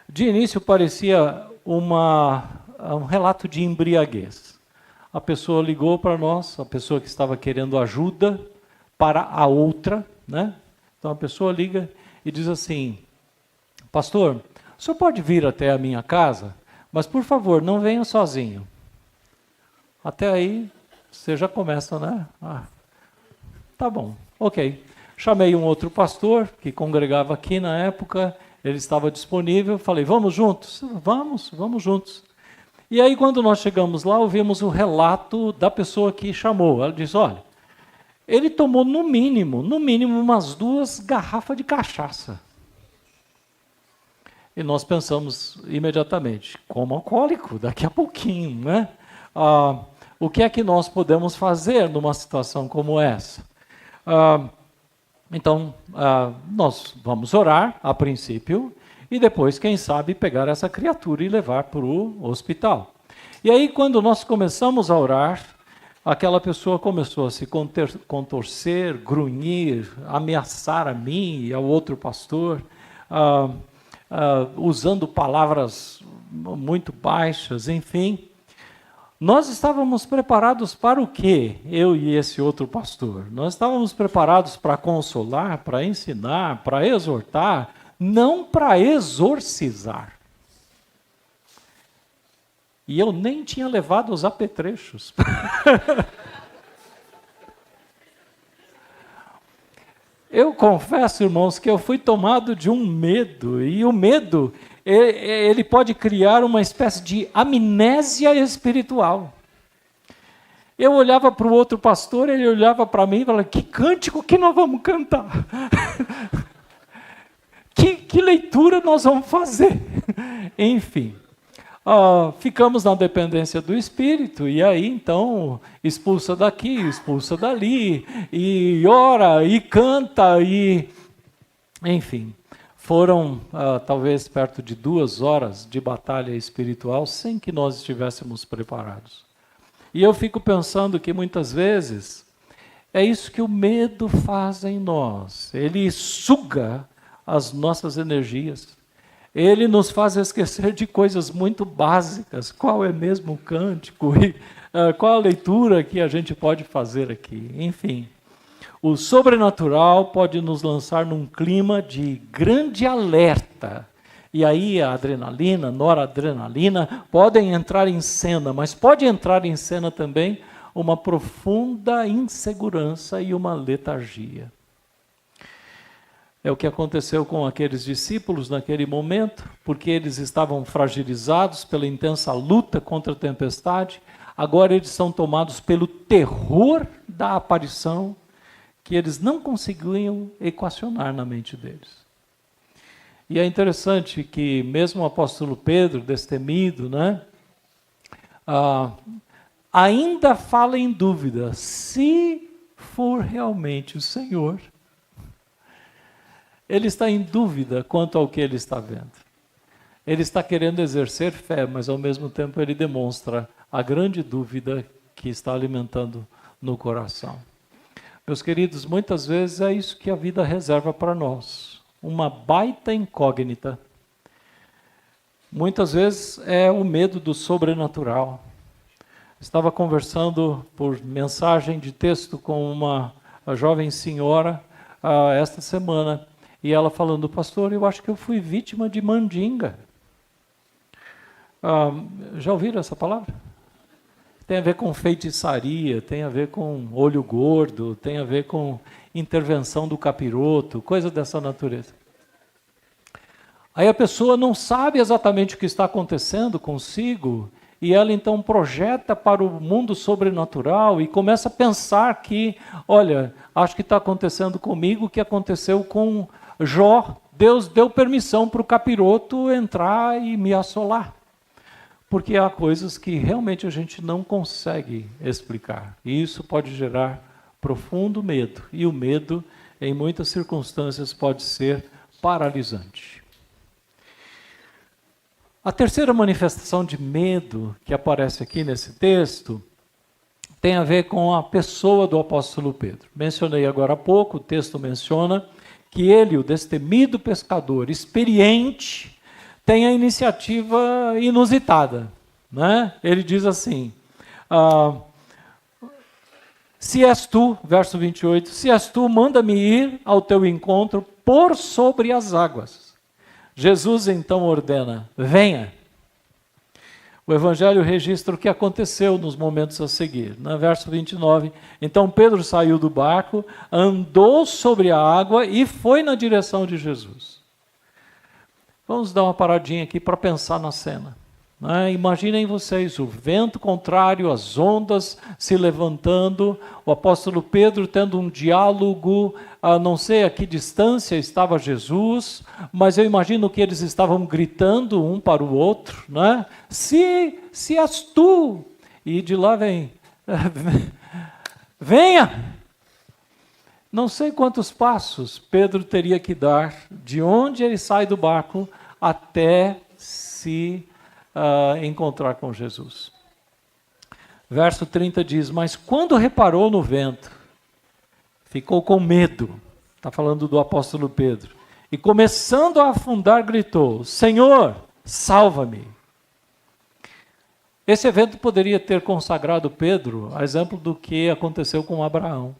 De início parecia um relato de embriaguez. A pessoa ligou para nós, a pessoa que estava querendo ajuda para a outra, né? Então a pessoa liga e diz assim, pastor, o senhor pode vir até a minha casa, mas por favor, não venha sozinho. Até aí, você já começa, né? Tá bom, ok. Chamei um outro pastor, que congregava aqui na época, ele estava disponível, falei, vamos juntos? Vamos juntos. E aí, quando nós chegamos lá, ouvimos o relato da pessoa que chamou. Ela disse, olha, ele tomou no mínimo umas 2 garrafas de cachaça. E nós pensamos imediatamente, como alcoólico, daqui a pouquinho, né? O que é que nós podemos fazer numa situação como essa? Então, nós vamos orar, a princípio, e depois, quem sabe, pegar essa criatura e levar para o hospital. E aí, quando nós começamos a orar, aquela pessoa começou a se contorcer, grunhir, ameaçar a mim e ao outro pastor, usando palavras muito baixas, enfim. Nós estávamos preparados para o quê? Eu e esse outro pastor. Nós estávamos preparados para consolar, para ensinar, para exortar, não para exorcizar. E eu nem tinha levado os apetrechos. Eu confesso, irmãos, que eu fui tomado de um medo, e o medo, ele pode criar uma espécie de amnésia espiritual. Eu olhava para o outro pastor, ele olhava para mim e falava, que cântico que nós vamos cantar? que leitura nós vamos fazer? Enfim. Ficamos na dependência do Espírito, e aí então expulsa daqui, expulsa dali, e ora, e canta, e enfim, foram talvez perto de 2 horas de batalha espiritual sem que nós estivéssemos preparados. E eu fico pensando que muitas vezes é isso que o medo faz em nós, ele suga as nossas energias. Ele nos faz esquecer de coisas muito básicas. Qual é mesmo o cântico? E qual a leitura que a gente pode fazer aqui? Enfim, o sobrenatural pode nos lançar num clima de grande alerta. E aí a adrenalina, noradrenalina, podem entrar em cena, mas pode entrar em cena também uma profunda insegurança e uma letargia. É o que aconteceu com aqueles discípulos naquele momento, porque eles estavam fragilizados pela intensa luta contra a tempestade, agora eles são tomados pelo terror da aparição, que eles não conseguiam equacionar na mente deles. E é interessante que mesmo o apóstolo Pedro, destemido, né, ainda fala em dúvida, se for realmente o Senhor. Ele está em dúvida quanto ao que ele está vendo. Ele está querendo exercer fé, mas ao mesmo tempo ele demonstra a grande dúvida que está alimentando no coração. Meus queridos, muitas vezes é isso que a vida reserva para nós. Uma baita incógnita. Muitas vezes é o medo do sobrenatural. Estava conversando por mensagem de texto com uma jovem senhora esta semana, e ela falando, pastor, eu acho que eu fui vítima de mandinga. Já ouviram essa palavra? Tem a ver com feitiçaria, tem a ver com olho gordo, tem a ver com intervenção do capiroto, coisa dessa natureza. Aí a pessoa não sabe exatamente o que está acontecendo consigo, e ela então projeta para o mundo sobrenatural e começa a pensar que, olha, acho que está acontecendo comigo o que aconteceu com Jó. Deus deu permissão para o capiroto entrar e me assolar. Porque há coisas que realmente a gente não consegue explicar. E isso pode gerar profundo medo. E o medo, em muitas circunstâncias, pode ser paralisante. A terceira manifestação de medo que aparece aqui nesse texto tem a ver com a pessoa do apóstolo Pedro. Mencionei agora há pouco, o texto menciona que ele, o destemido pescador, experiente, tem a iniciativa inusitada, né? Ele diz assim, se és tu, verso 28, se és tu, manda-me ir ao teu encontro por sobre as águas. Jesus então ordena, venha. O Evangelho registra o que aconteceu nos momentos a seguir. No verso 29, então Pedro saiu do barco, andou sobre a água e foi na direção de Jesus. Vamos dar uma paradinha aqui para pensar na cena. Imaginem vocês o vento contrário, as ondas se levantando, o apóstolo Pedro tendo um diálogo, não sei a que distância estava Jesus, mas eu imagino que eles estavam gritando um para o outro, né? Se és tu, e de lá vem, venha! Não sei quantos passos Pedro teria que dar de onde ele sai do barco até se encontrar com Jesus. Verso 30 diz, mas quando reparou no vento, ficou com medo, está falando do apóstolo Pedro, e começando a afundar, gritou, Senhor, salva-me. Esse evento poderia ter consagrado Pedro, a exemplo do que aconteceu com Abraão.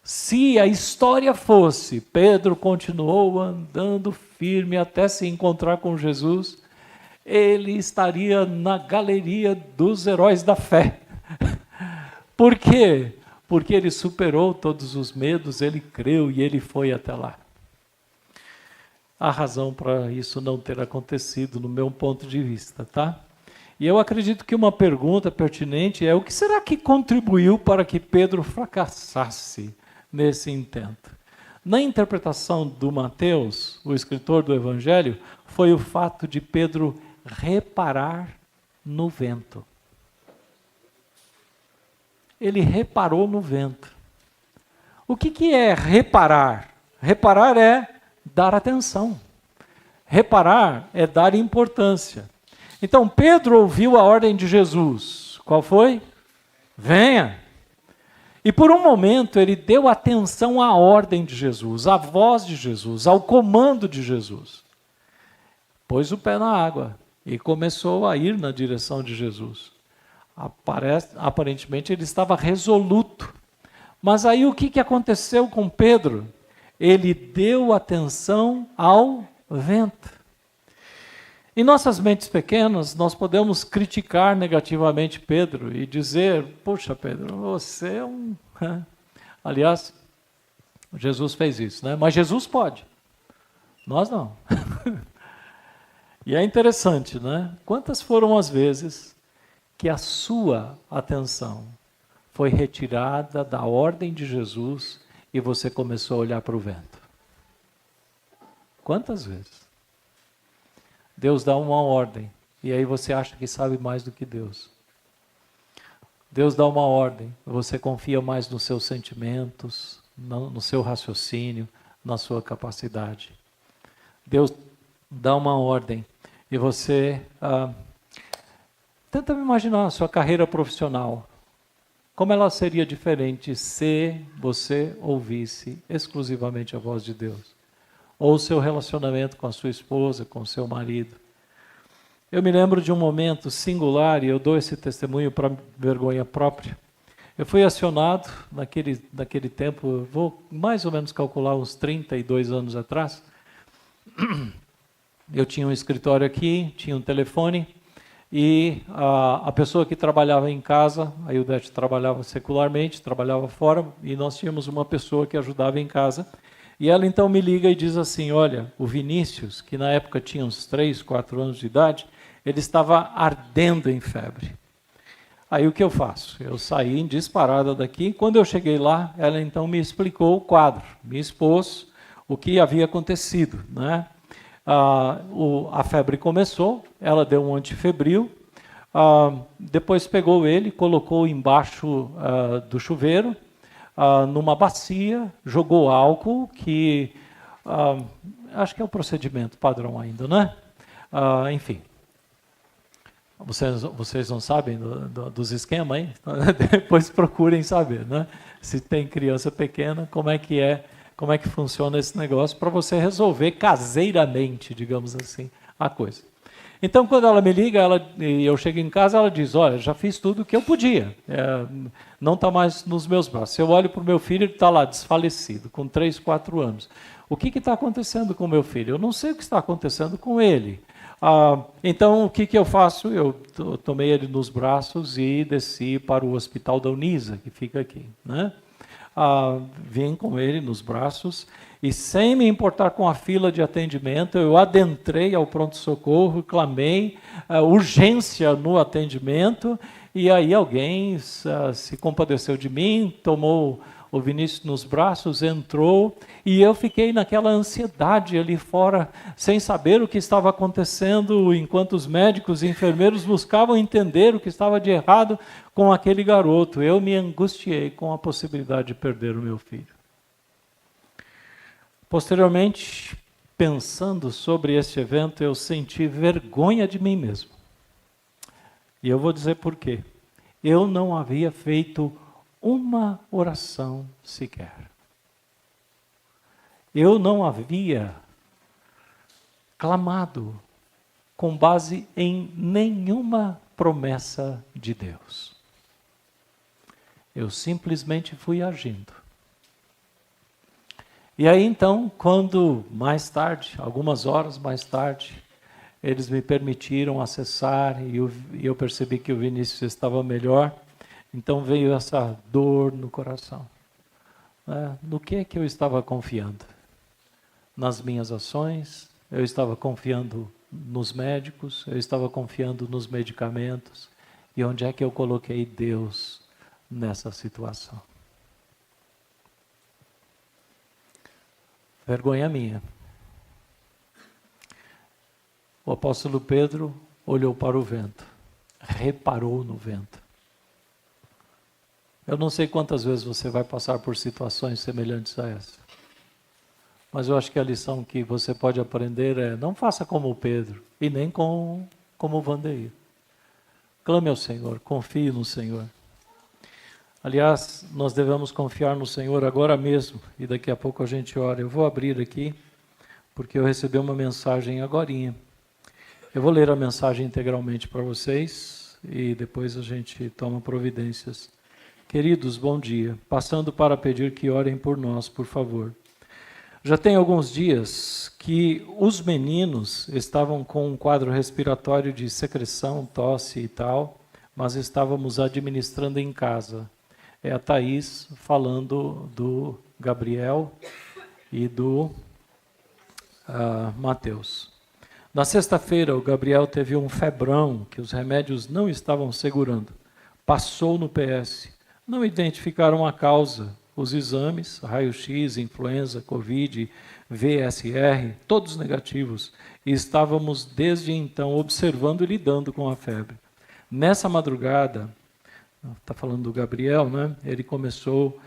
Se a história fosse, Pedro continuou andando firme até se encontrar com Jesus, ele estaria na galeria dos heróis da fé. Por quê? Porque ele superou todos os medos, ele creu e ele foi até lá. Há razão para isso não ter acontecido, no meu ponto de vista, tá? E eu acredito que uma pergunta pertinente é, o que será que contribuiu para que Pedro fracassasse nesse intento? Na interpretação do Mateus, o escritor do Evangelho, foi o fato de Pedro reparar no vento. Ele reparou no vento. O que é reparar? Reparar é dar atenção. Reparar é dar importância. Então Pedro ouviu a ordem de Jesus. Qual foi? Venha. E por um momento ele deu atenção à ordem de Jesus, à voz de Jesus, ao comando de Jesus. Pôs o pé na água e começou a ir na direção de Jesus. Aparentemente ele estava resoluto. Mas aí o que aconteceu com Pedro? Ele deu atenção ao vento. Em nossas mentes pequenas, nós podemos criticar negativamente Pedro e dizer, puxa Pedro, você é um... Aliás, Jesus fez isso, né? Mas Jesus pode, nós não. E é interessante, né? Quantas foram as vezes que a sua atenção foi retirada da ordem de Jesus e você começou a olhar para o vento? Quantas vezes? Deus dá uma ordem, e aí você acha que sabe mais do que Deus. Deus dá uma ordem, você confia mais nos seus sentimentos, no seu raciocínio, na sua capacidade. Deus dá uma ordem, e você... tenta imaginar a sua carreira profissional. Como ela seria diferente se você ouvisse exclusivamente a voz de Deus? Ou o seu relacionamento com a sua esposa, com o seu marido. Eu me lembro de um momento singular, e eu dou esse testemunho para vergonha própria. Eu fui acionado naquele tempo, vou mais ou menos calcular uns 32 anos atrás. Eu tinha um escritório aqui, tinha um telefone, e a pessoa que trabalhava em casa, a Ildete trabalhava secularmente, trabalhava fora, e nós tínhamos uma pessoa que ajudava em casa. E ela então me liga e diz assim, olha, o Vinícius, que na época tinha uns 3, 4 anos de idade, ele estava ardendo em febre. Aí o que eu faço? Eu saí em disparada daqui. Quando eu cheguei lá, ela então me explicou o quadro, me expôs o que havia acontecido, né? A febre começou, ela deu um antifebril, depois pegou ele, colocou embaixo do chuveiro, numa bacia, jogou álcool, que acho que é o procedimento padrão ainda, né? Enfim. Vocês não sabem dos esquemas, hein? Depois procurem saber, né? Se tem criança pequena, como é que funciona esse negócio para você resolver caseiramente, digamos assim, a coisa. Então, quando ela me liga, e eu chego em casa, ela diz, olha, já fiz tudo o que eu podia, não está mais nos meus braços. Eu olho para o meu filho, ele está lá, desfalecido, com 3, 4 anos. O que está acontecendo com o meu filho? Eu não sei o que está acontecendo com ele. Então, o que eu faço? Eu tomei ele nos braços e desci para o hospital da Unisa, que fica aqui, né? Vim com ele nos braços e, sem me importar com a fila de atendimento, eu adentrei ao pronto-socorro, clamei urgência no atendimento, e aí alguém se compadeceu de mim, tomou o Vinícius nos braços, entrou, e eu fiquei naquela ansiedade ali fora, sem saber o que estava acontecendo, enquanto os médicos e enfermeiros buscavam entender o que estava de errado com aquele garoto. Eu me angustiei com a possibilidade de perder o meu filho. Posteriormente, pensando sobre este evento, eu senti vergonha de mim mesmo. E eu vou dizer por quê. Eu não havia feito uma oração sequer. Eu não havia clamado com base em nenhuma promessa de Deus. Eu simplesmente fui agindo. E aí então, quando mais tarde, algumas horas mais tarde, eles me permitiram acessar e eu percebi que o Vinícius estava melhor, então veio essa dor no coração. No que eu estava confiando? Nas minhas ações, eu estava confiando nos médicos, eu estava confiando nos medicamentos. E onde é que eu coloquei Deus nessa situação? Vergonha minha. O apóstolo Pedro olhou para o vento, reparou no vento. Eu não sei quantas vezes você vai passar por situações semelhantes a essa. Mas eu acho que a lição que você pode aprender é: não faça como o Pedro e nem como o Vandeir. Clame ao Senhor, confie no Senhor. Aliás, nós devemos confiar no Senhor agora mesmo, e daqui a pouco a gente ora. Eu vou abrir aqui, porque eu recebi uma mensagem agorinha. Eu vou ler a mensagem integralmente para vocês, e depois a gente toma providências. Queridos, bom dia. Passando para pedir que orem por nós, por favor. Já tem alguns dias que os meninos estavam com um quadro respiratório de secreção, tosse e tal, mas estávamos administrando em casa. É a Thaís falando do Gabriel e do Mateus. Na sexta-feira, o Gabriel teve um febrão que os remédios não estavam segurando. Passou no PS. Não identificaram a causa. Os exames, raio-x, influenza, Covid, VSR, todos negativos. E estávamos desde então observando e lidando com a febre. Nessa madrugada, está falando do Gabriel, né? Ele começou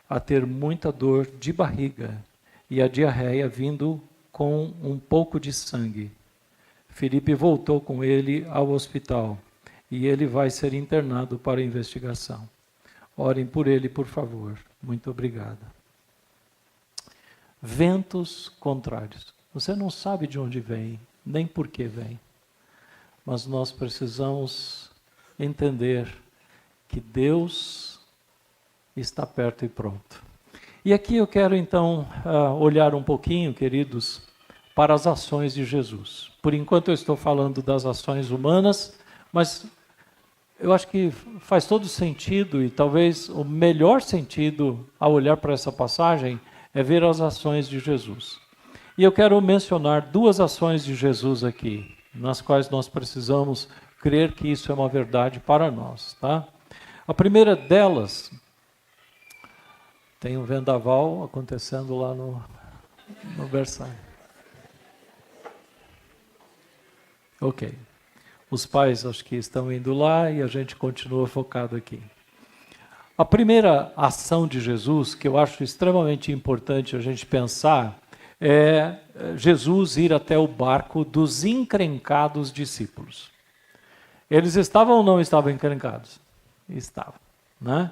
a ter muita dor de barriga e a diarreia vindo com um pouco de sangue. Felipe voltou com ele ao hospital e ele vai ser internado para investigação. Orem por ele, por favor. Muito obrigado. Ventos contrários. Você não sabe de onde vem, nem por que vem. Mas nós precisamos entender que Deus está perto e pronto. E aqui eu quero então olhar um pouquinho, queridos, para as ações de Jesus. Por enquanto eu estou falando das ações humanas, mas eu acho que faz todo sentido, e talvez o melhor sentido ao olhar para essa passagem é ver as ações de Jesus. E eu quero mencionar duas ações de Jesus aqui, nas quais nós precisamos crer que isso é uma verdade para nós, tá? A primeira delas, tem um vendaval acontecendo lá no Versailles. Ok. Os pais acho que estão indo lá e a gente continua focado aqui. A primeira ação de Jesus, que eu acho extremamente importante a gente pensar, é Jesus ir até o barco dos encrencados discípulos. Eles estavam ou não estavam encrencados? Estavam, né?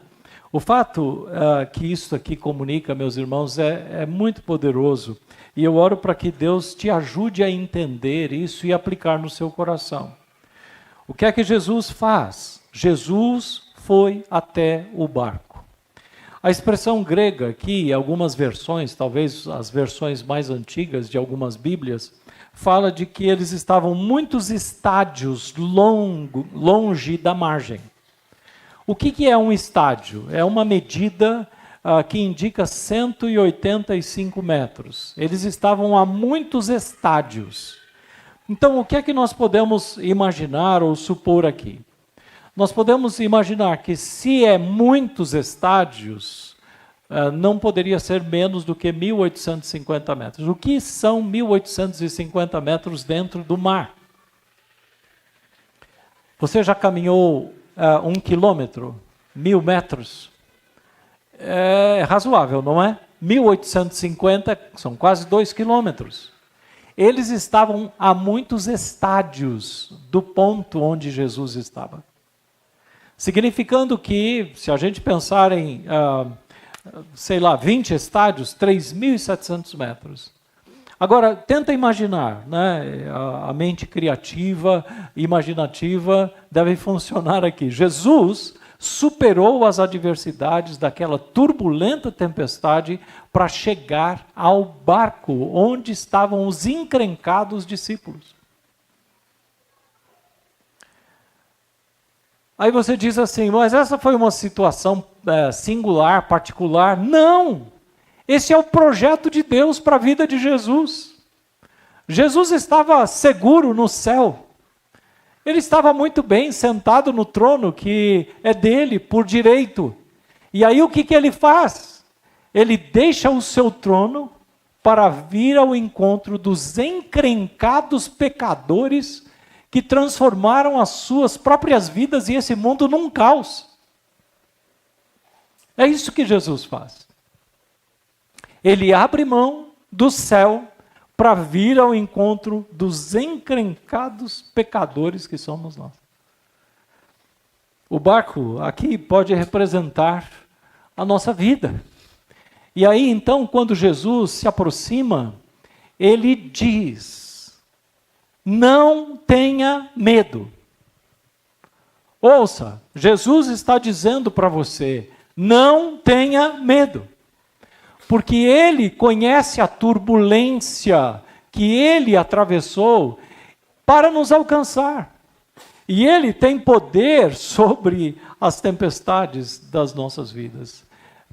O fato que isso aqui comunica, meus irmãos, é muito poderoso. E eu oro para que Deus te ajude a entender isso e aplicar no seu coração. O que é que Jesus faz? Jesus foi até o barco. A expressão grega aqui, algumas versões, talvez as versões mais antigas de algumas Bíblias, fala de que eles estavam muitos estádios longe da margem. O que é um estádio? É uma medida que indica 185 metros. Eles estavam a muitos estádios. Então, o que é que nós podemos imaginar ou supor aqui? Nós podemos imaginar que se é muitos estádios, não poderia ser menos do que 1.850 metros. O que são 1.850 metros dentro do mar? Você já caminhou 1 quilômetro? 1.000 metros? É razoável, não é? 1.850 são quase 2 quilômetros. Eles estavam a muitos estádios do ponto onde Jesus estava. Significando que, se a gente pensar em, 20 estádios, 3.700 metros. Agora, tenta imaginar, né? A mente criativa, imaginativa deve funcionar aqui. Jesus superou as adversidades daquela turbulenta tempestade para chegar ao barco onde estavam os encrencados discípulos. Aí você diz assim, mas essa foi uma situação singular, particular. Não! Esse é o projeto de Deus para a vida de Jesus. Jesus estava seguro no céu. Ele estava muito bem sentado no trono que é dele por direito. E aí o que ele faz? Ele deixa o seu trono para vir ao encontro dos encrencados pecadores que transformaram as suas próprias vidas e esse mundo num caos. É isso que Jesus faz. Ele abre mão do céu para vir ao encontro dos encrencados pecadores que somos nós. O barco aqui pode representar a nossa vida. E aí, então, quando Jesus se aproxima, ele diz: não tenha medo. Ouça, Jesus está dizendo para você, não tenha medo. Porque ele conhece a turbulência que ele atravessou para nos alcançar. E ele tem poder sobre as tempestades das nossas vidas.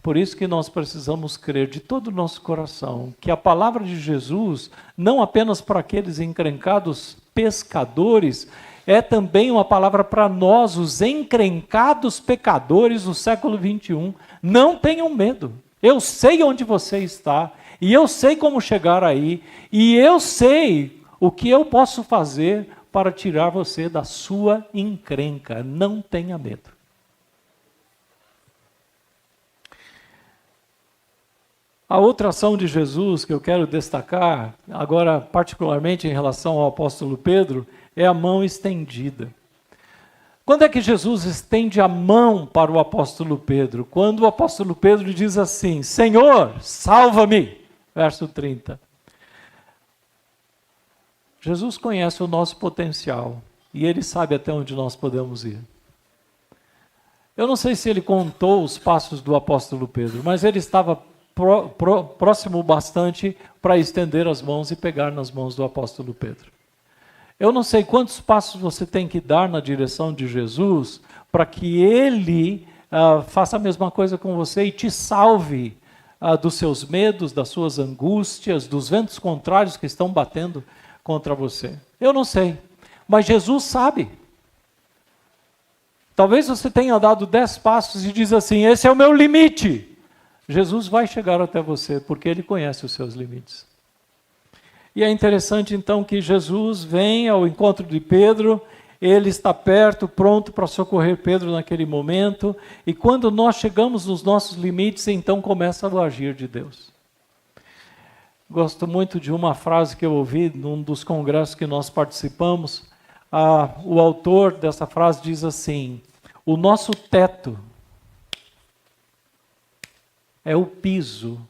Por isso que nós precisamos crer de todo o nosso coração que a palavra de Jesus, não apenas para aqueles encrencados pescadores, é também uma palavra para nós, os encrencados pecadores do século 21. Não tenham medo. Eu sei onde você está, e eu sei como chegar aí, e eu sei o que eu posso fazer para tirar você da sua encrenca. Não tenha medo. A outra ação de Jesus que eu quero destacar, agora particularmente em relação ao apóstolo Pedro, é a mão estendida. Quando é que Jesus estende a mão para o apóstolo Pedro? Quando o apóstolo Pedro diz assim, Senhor, salva-me. Verso 30. Jesus conhece o nosso potencial e ele sabe até onde nós podemos ir. Eu não sei se ele contou os passos do apóstolo Pedro, mas ele estava próximo bastante para estender as mãos e pegar nas mãos do apóstolo Pedro. Eu não sei quantos passos você tem que dar na direção de Jesus para que ele faça a mesma coisa com você e te salve dos seus medos, das suas angústias, dos ventos contrários que estão batendo contra você. Eu não sei, mas Jesus sabe. Talvez você tenha dado 10 passos e diz assim, esse é o meu limite. Jesus vai chegar até você, porque Ele conhece os seus limites. E é interessante então que Jesus vem ao encontro de Pedro, Ele está perto, pronto para socorrer Pedro naquele momento, e quando nós chegamos nos nossos limites, então começa o agir de Deus. Gosto muito de uma frase que eu ouvi num dos congressos que nós participamos. O autor dessa frase diz assim, o nosso teto é o piso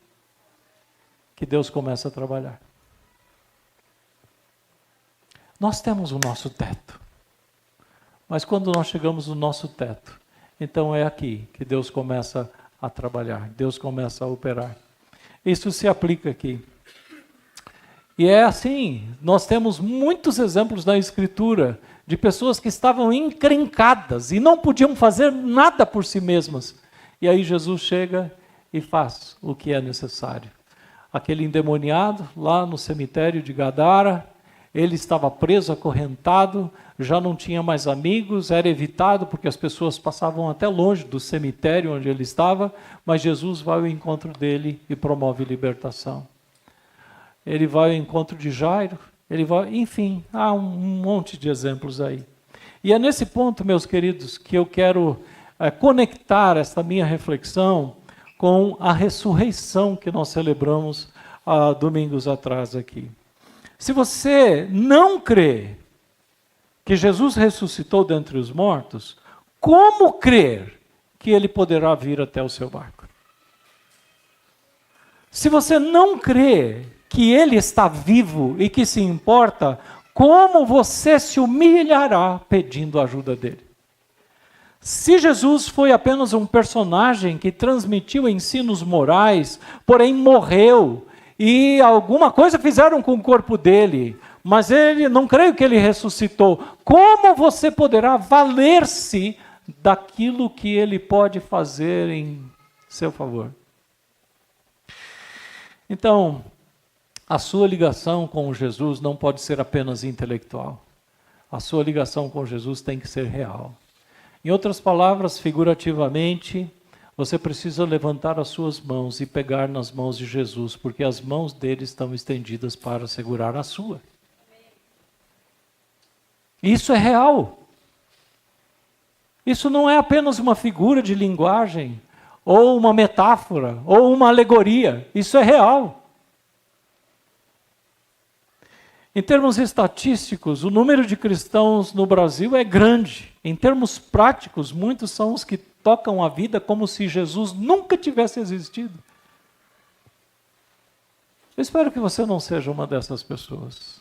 que Deus começa a trabalhar. Nós temos o nosso teto, mas quando nós chegamos no nosso teto, então é aqui que Deus começa a trabalhar, Deus começa a operar. Isso se aplica aqui. E é assim, nós temos muitos exemplos na Escritura de pessoas que estavam encrencadas e não podiam fazer nada por si mesmas. E aí Jesus chega e faz o que é necessário. Aquele endemoniado lá no cemitério de Gadara, ele estava preso, acorrentado, já não tinha mais amigos, era evitado porque as pessoas passavam até longe do cemitério onde ele estava, mas Jesus vai ao encontro dele e promove libertação. Ele vai ao encontro de Jairo, enfim, há um monte de exemplos aí. E é nesse ponto, meus queridos, que eu quero conectar esta minha reflexão com a ressurreição que nós celebramos há domingos atrás aqui. Se você não crê que Jesus ressuscitou dentre os mortos, como crer que Ele poderá vir até o seu barco? Se você não crê que Ele está vivo e que se importa, como você se humilhará pedindo a ajuda dEle? Se Jesus foi apenas um personagem que transmitiu ensinos morais, porém morreu, e alguma coisa fizeram com o corpo dele, mas ele, não creio que ele ressuscitou, como você poderá valer-se daquilo que ele pode fazer em seu favor? Então, a sua ligação com Jesus não pode ser apenas intelectual. A sua ligação com Jesus tem que ser real. Em outras palavras, figurativamente, você precisa levantar as suas mãos e pegar nas mãos de Jesus, porque as mãos dele estão estendidas para segurar a sua. Isso é real. Isso não é apenas uma figura de linguagem, ou uma metáfora, ou uma alegoria. Isso é real. Em termos estatísticos, o número de cristãos no Brasil é grande. Em termos práticos, muitos são os que tocam a vida como se Jesus nunca tivesse existido. Eu espero que você não seja uma dessas pessoas.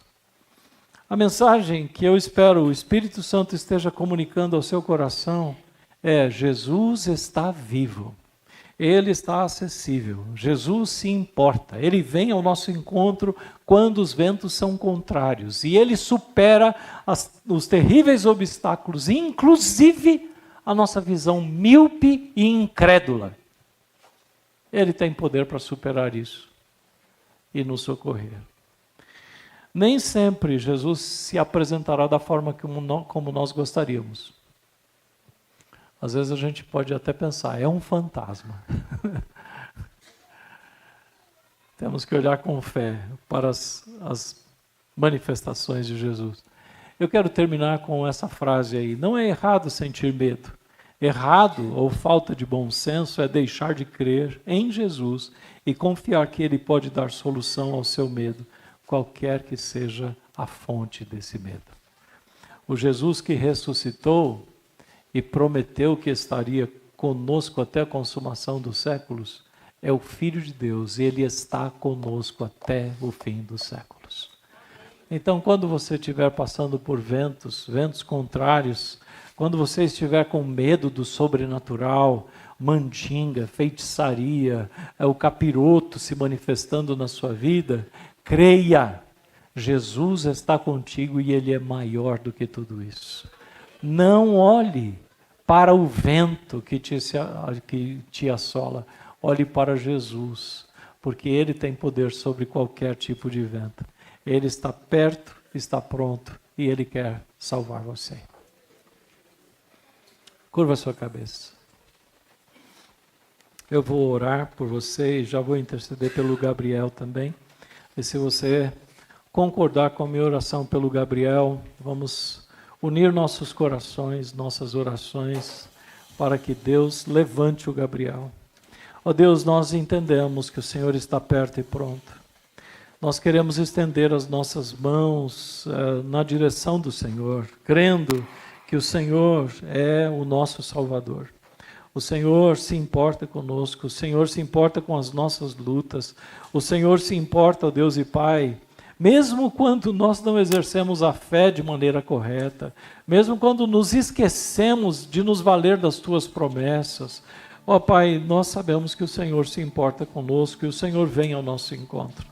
A mensagem que eu espero o Espírito Santo esteja comunicando ao seu coração é: Jesus está vivo. Ele está acessível. Jesus se importa. Ele vem ao nosso encontro quando os ventos são contrários. E Ele supera os terríveis obstáculos, inclusive a nossa visão míope e incrédula. Ele tem poder para superar isso e nos socorrer. Nem sempre Jesus se apresentará da forma como nós gostaríamos. Às vezes a gente pode até pensar, é um fantasma. Temos que olhar com fé para as manifestações de Jesus. Eu quero terminar com essa frase aí. Não é errado sentir medo. Errado ou falta de bom senso é deixar de crer em Jesus e confiar que Ele pode dar solução ao seu medo, qualquer que seja a fonte desse medo. O Jesus que ressuscitou e prometeu que estaria conosco até a consumação dos séculos, é o Filho de Deus, e Ele está conosco até o fim dos séculos. Então, quando você estiver passando por ventos contrários, quando você estiver com medo do sobrenatural, mandinga, feitiçaria, o capiroto se manifestando na sua vida, creia, Jesus está contigo e Ele é maior do que tudo isso. Não olhe para o vento que te assola, olhe para Jesus, porque Ele tem poder sobre qualquer tipo de vento. Ele está perto, está pronto e Ele quer salvar você. Curva a sua cabeça. Eu vou orar por você e já vou interceder pelo Gabriel também. E se você concordar com a minha oração pelo Gabriel, vamos unir nossos corações, nossas orações, para que Deus levante o Gabriel. Ó Deus, nós entendemos que o Senhor está perto e pronto. Nós queremos estender as nossas mãos na direção do Senhor, crendo que o Senhor é o nosso Salvador. O Senhor se importa conosco, o Senhor se importa com as nossas lutas, o Senhor se importa, ó Deus e Pai, mesmo quando nós não exercemos a fé de maneira correta, mesmo quando nos esquecemos de nos valer das Tuas promessas, ó Pai, nós sabemos que o Senhor se importa conosco e o Senhor vem ao nosso encontro.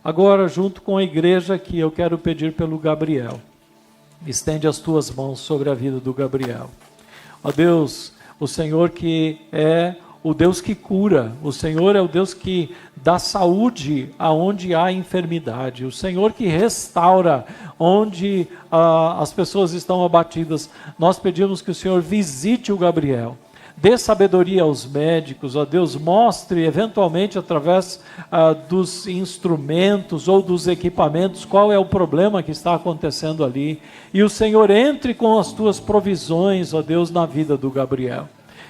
Agora, junto com a igreja aqui, eu quero pedir pelo Gabriel. Estende as Tuas mãos sobre a vida do Gabriel. Ó Deus, o Senhor que é o Deus que cura, o Senhor é o Deus que dá saúde aonde há enfermidade, o Senhor que restaura onde as pessoas estão abatidas. Nós pedimos que o Senhor visite o Gabriel, dê sabedoria aos médicos, ó Deus, mostre eventualmente através dos instrumentos ou dos equipamentos qual é o problema que está acontecendo ali, e o Senhor entre com as Tuas provisões, ó Deus, na vida do Gabriel.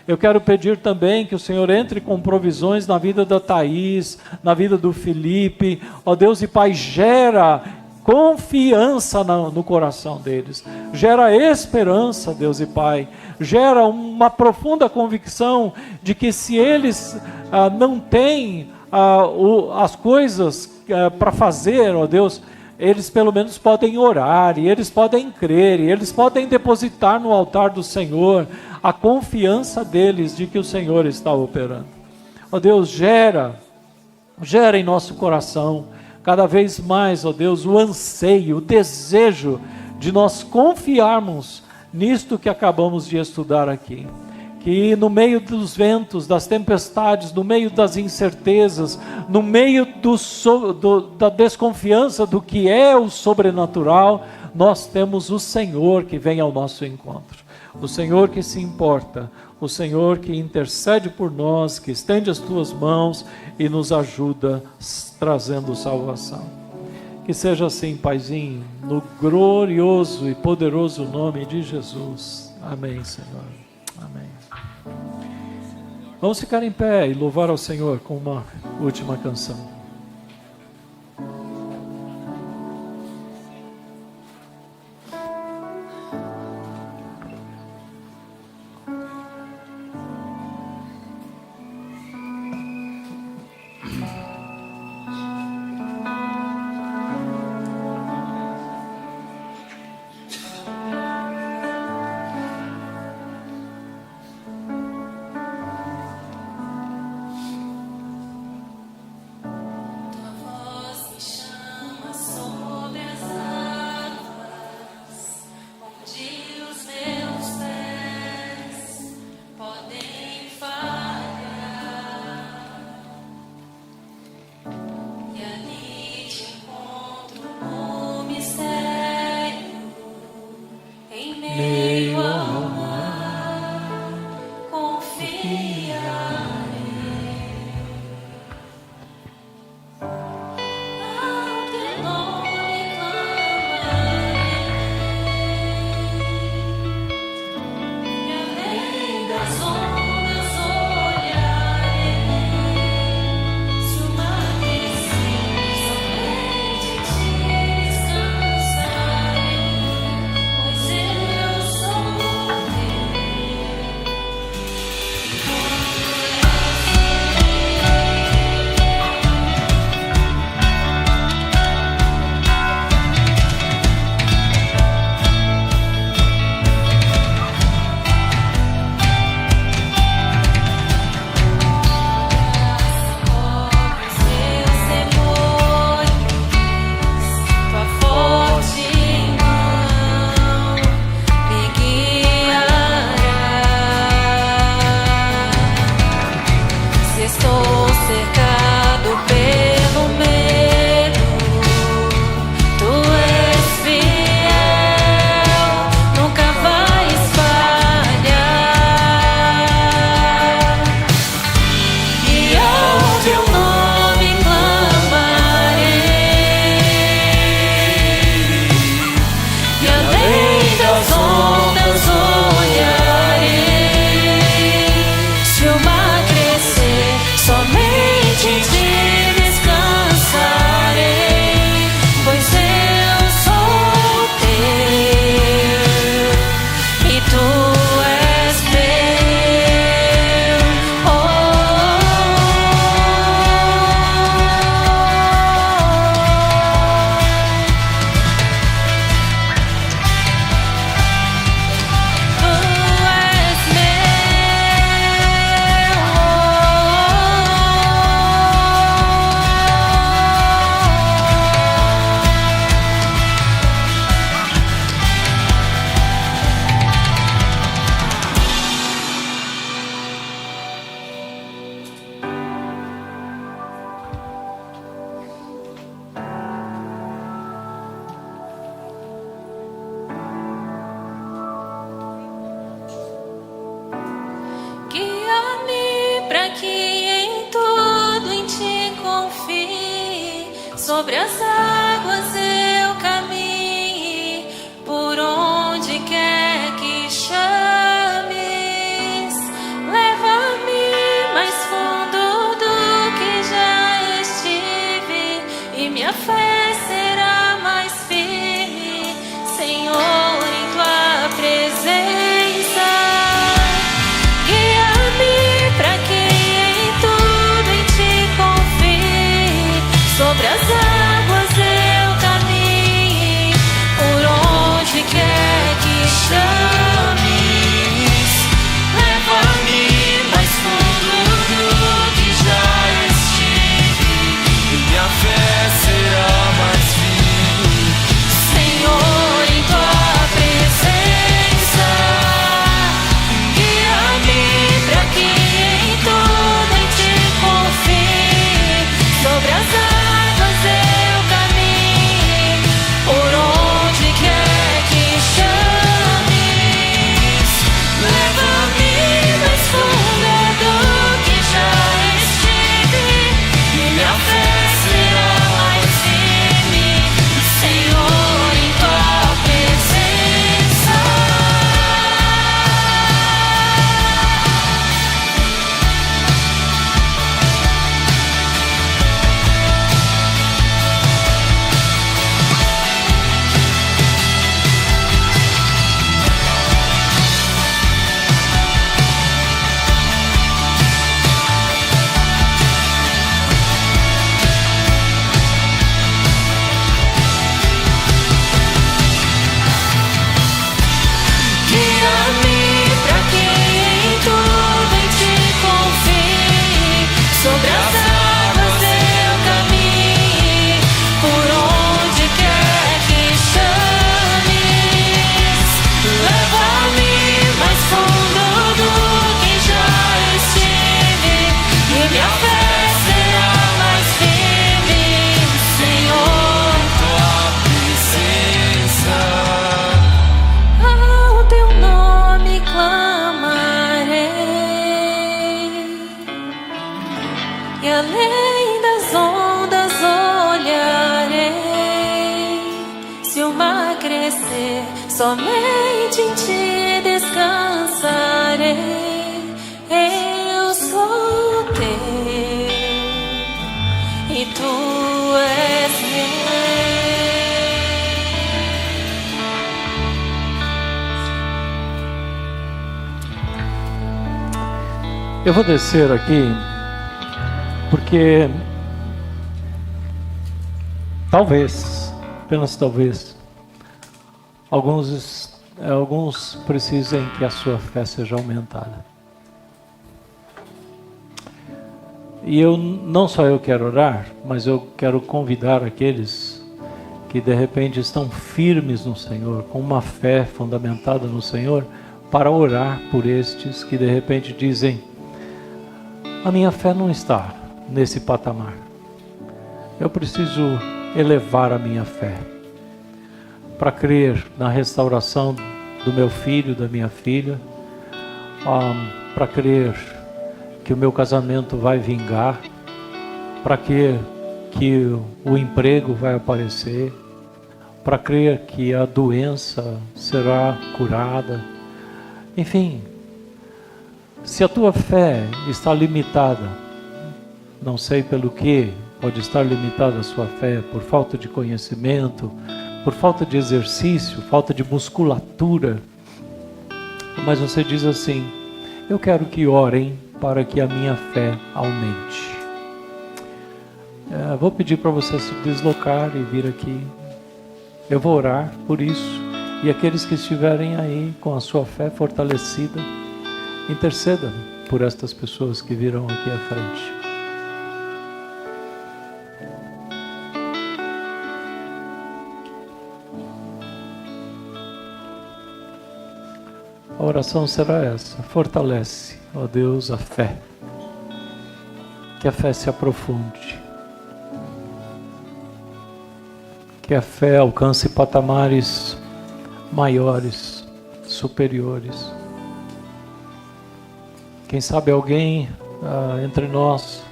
Eu quero pedir também que o Senhor entre com provisões na vida da Thaís, na vida do Felipe, ó Deus e Pai, gera confiança no coração deles, gera esperança, Deus e Pai, gera uma profunda convicção de que se eles não têm as coisas para fazer, ó Deus, eles pelo menos podem orar, e eles podem crer, e eles podem depositar no altar do Senhor a confiança deles de que o Senhor está operando. Ó Deus, gera em nosso coração cada vez mais, ó Deus, o anseio, o desejo de nós confiarmos nisto que acabamos de estudar aqui. Que no meio dos ventos, das tempestades, no meio das incertezas, no meio da desconfiança do que é o sobrenatural, nós temos o Senhor que vem ao nosso encontro. O Senhor que se importa, o Senhor que intercede por nós, que estende as Tuas mãos e nos ajuda trazendo salvação. Que seja assim, Paizinho, no glorioso e poderoso nome de Jesus. Amém, Senhor. Amém. Vamos ficar em pé e louvar ao Senhor com uma última canção. sobre as águas eu caminhe, por onde quer que chames, leva-me mais fundo do que já estive, e minha fé será mais firme, Senhor, em tua presença. Guia-me para que em tudo em ti confie, sobre as águas eu caminhe, por onde quer que chames, leva-me mais fundo do que já estive, e minha fé será mais firme, Senhor, em tua presença. Guia-me para que em tudo em ti confie, sobre as águas eu caminhe, por onde quer que chames, leva-me mais fundo do que já estive, e minha fé será mais firme, Senhor, em tua presença. Guia-me para que em tudo em ti confie, sobre as águas eu caminhe, por onde quer que chames, leva-me mais fundo do que já estive, e minha fé será mais firme, Senhor, tua presença. Ao teu nome clamarei, e além das ondas olharei. Se o mar crescer, somente em ti descansarei. Eu sou teu e tu és meu. Eu vou descer aqui porque talvez, apenas talvez, alguns precisem que a sua fé seja aumentada. E não só eu quero orar, mas eu quero convidar aqueles que de repente estão firmes no Senhor, com uma fé fundamentada no Senhor, para orar por estes que de repente dizem: a minha fé não está nesse patamar. Eu preciso elevar a minha fé para crer na restauração do meu filho, da minha filha, para crer que o meu casamento vai vingar, para crer que o emprego vai aparecer, para crer que a doença será curada. Enfim, se a tua fé está limitada, não sei pelo que pode estar limitada a sua fé, por falta de conhecimento, por falta de exercício, falta de musculatura, mas você diz assim: eu quero que orem para que a minha fé aumente. Vou pedir para você se deslocar e vir aqui. Eu vou orar por isso, e aqueles que estiverem aí com a sua fé fortalecida, interceda por estas pessoas que virão aqui à frente. A oração será essa: fortalece, ó Deus, a fé. Que a fé se aprofunde. Que a fé alcance patamares maiores, superiores. Quem sabe alguém entre nós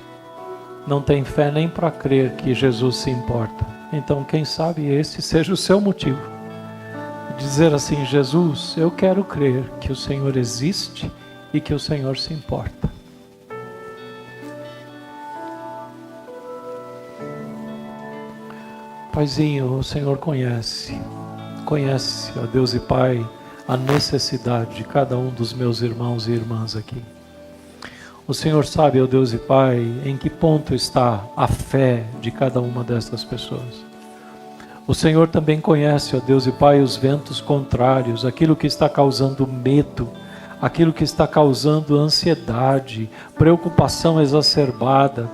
não tem fé nem para crer que Jesus se importa. Então, quem sabe esse seja o seu motivo. Dizer assim: Jesus, eu quero crer que o Senhor existe e que o Senhor se importa. Paizinho, o Senhor conhece, ó Deus e Pai, a necessidade de cada um dos meus irmãos e irmãs aqui. O Senhor sabe, ó Deus e Pai, em que ponto está a fé de cada uma destas pessoas. O Senhor também conhece, ó Deus e Pai, os ventos contrários, aquilo que está causando medo, aquilo que está causando ansiedade, preocupação exacerbada.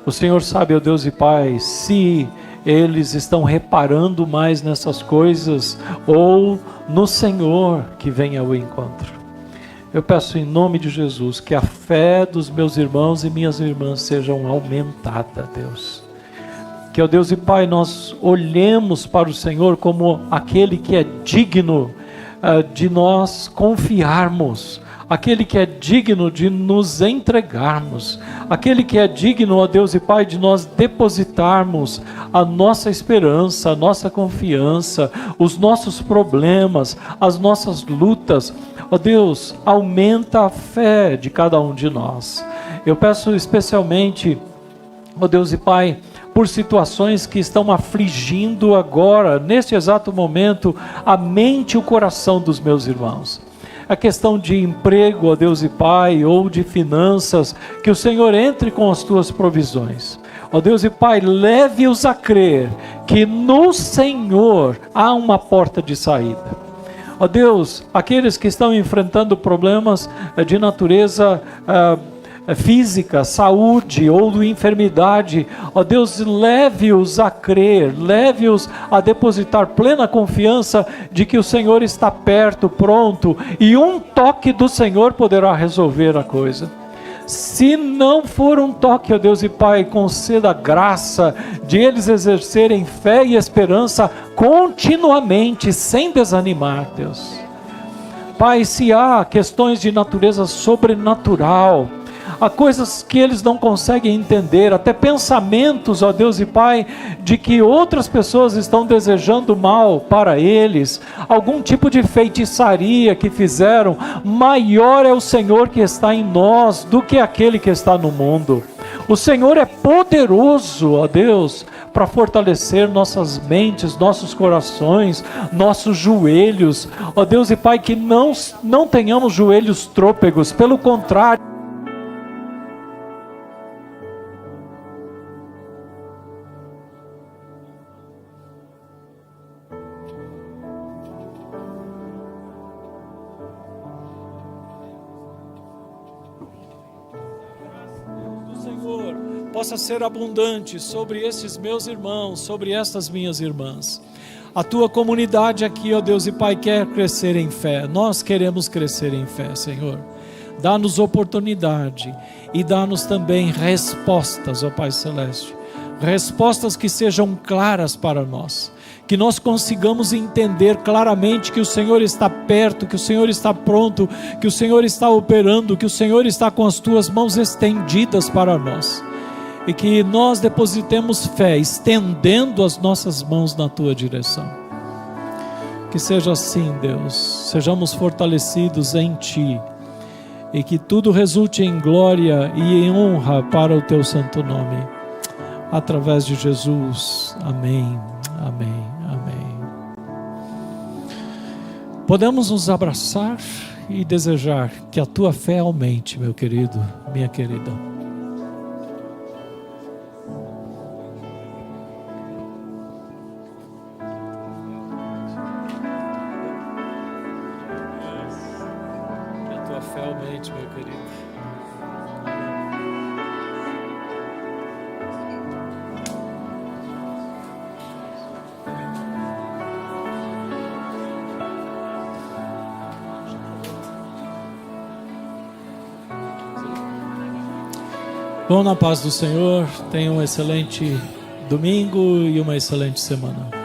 O Senhor sabe, ó Deus e Pai, se eles estão reparando mais nessas coisas ou no Senhor que vem ao encontro. Eu peço em nome de Jesus que a fé dos meus irmãos e minhas irmãs sejam aumentada, Deus. Que, ó Deus e Pai, nós olhemos para o Senhor como aquele que é digno de nós confiarmos, aquele que é digno de nos entregarmos, aquele que é digno, ó Deus e Pai, de nós depositarmos a nossa esperança, a nossa confiança, os nossos problemas, as nossas lutas. Ó Deus, aumenta a fé de cada um de nós. Eu peço especialmente, ó Deus e Pai, por situações que estão afligindo agora, neste exato momento, a mente e o coração dos meus irmãos. A questão de emprego, ó Deus e Pai, ou de finanças, que o Senhor entre com as tuas provisões. Ó Deus e Pai, leve-os a crer que no Senhor há uma porta de saída. Ó Deus, aqueles que estão enfrentando problemas de natureza física, saúde ou enfermidade, ó Deus, leve-os a crer, leve-os a depositar plena confiança de que o Senhor está perto, pronto, e um toque do Senhor poderá resolver a coisa. Se não for um toque, ó Deus e Pai, conceda a graça de eles exercerem fé e esperança continuamente, sem desanimar, Deus. Pai, se há questões de natureza sobrenatural, há coisas que eles não conseguem entender, até pensamentos, ó Deus e Pai, de que outras pessoas estão desejando mal para eles, algum tipo de feitiçaria que fizeram, maior é o Senhor que está em nós do que aquele que está no mundo. O Senhor é poderoso, ó Deus, para fortalecer nossas mentes, nossos corações, nossos joelhos. Ó Deus e Pai, que não tenhamos joelhos trôpegos, pelo contrário, possa ser abundante sobre esses meus irmãos, sobre estas minhas irmãs. A tua comunidade aqui, ó Deus e Pai, quer crescer em fé. Nós queremos crescer em fé, Senhor. Dá-nos oportunidade e dá-nos também respostas, ó Pai Celeste. Respostas que sejam claras para nós. Que nós consigamos entender claramente que o Senhor está perto, que o Senhor está pronto, que o Senhor está operando, que o Senhor está com as tuas mãos estendidas para nós. E que nós depositemos fé, estendendo as nossas mãos na tua direção. Que seja assim, Deus, sejamos fortalecidos em ti, e que tudo resulte em glória e em honra para o teu santo nome, através de Jesus. Amém, amém, amém. Podemos nos abraçar e desejar que a tua fé aumente, meu querido, minha querida. Realmente, meu querido. Vão na paz do Senhor, tenham um excelente domingo e uma excelente semana.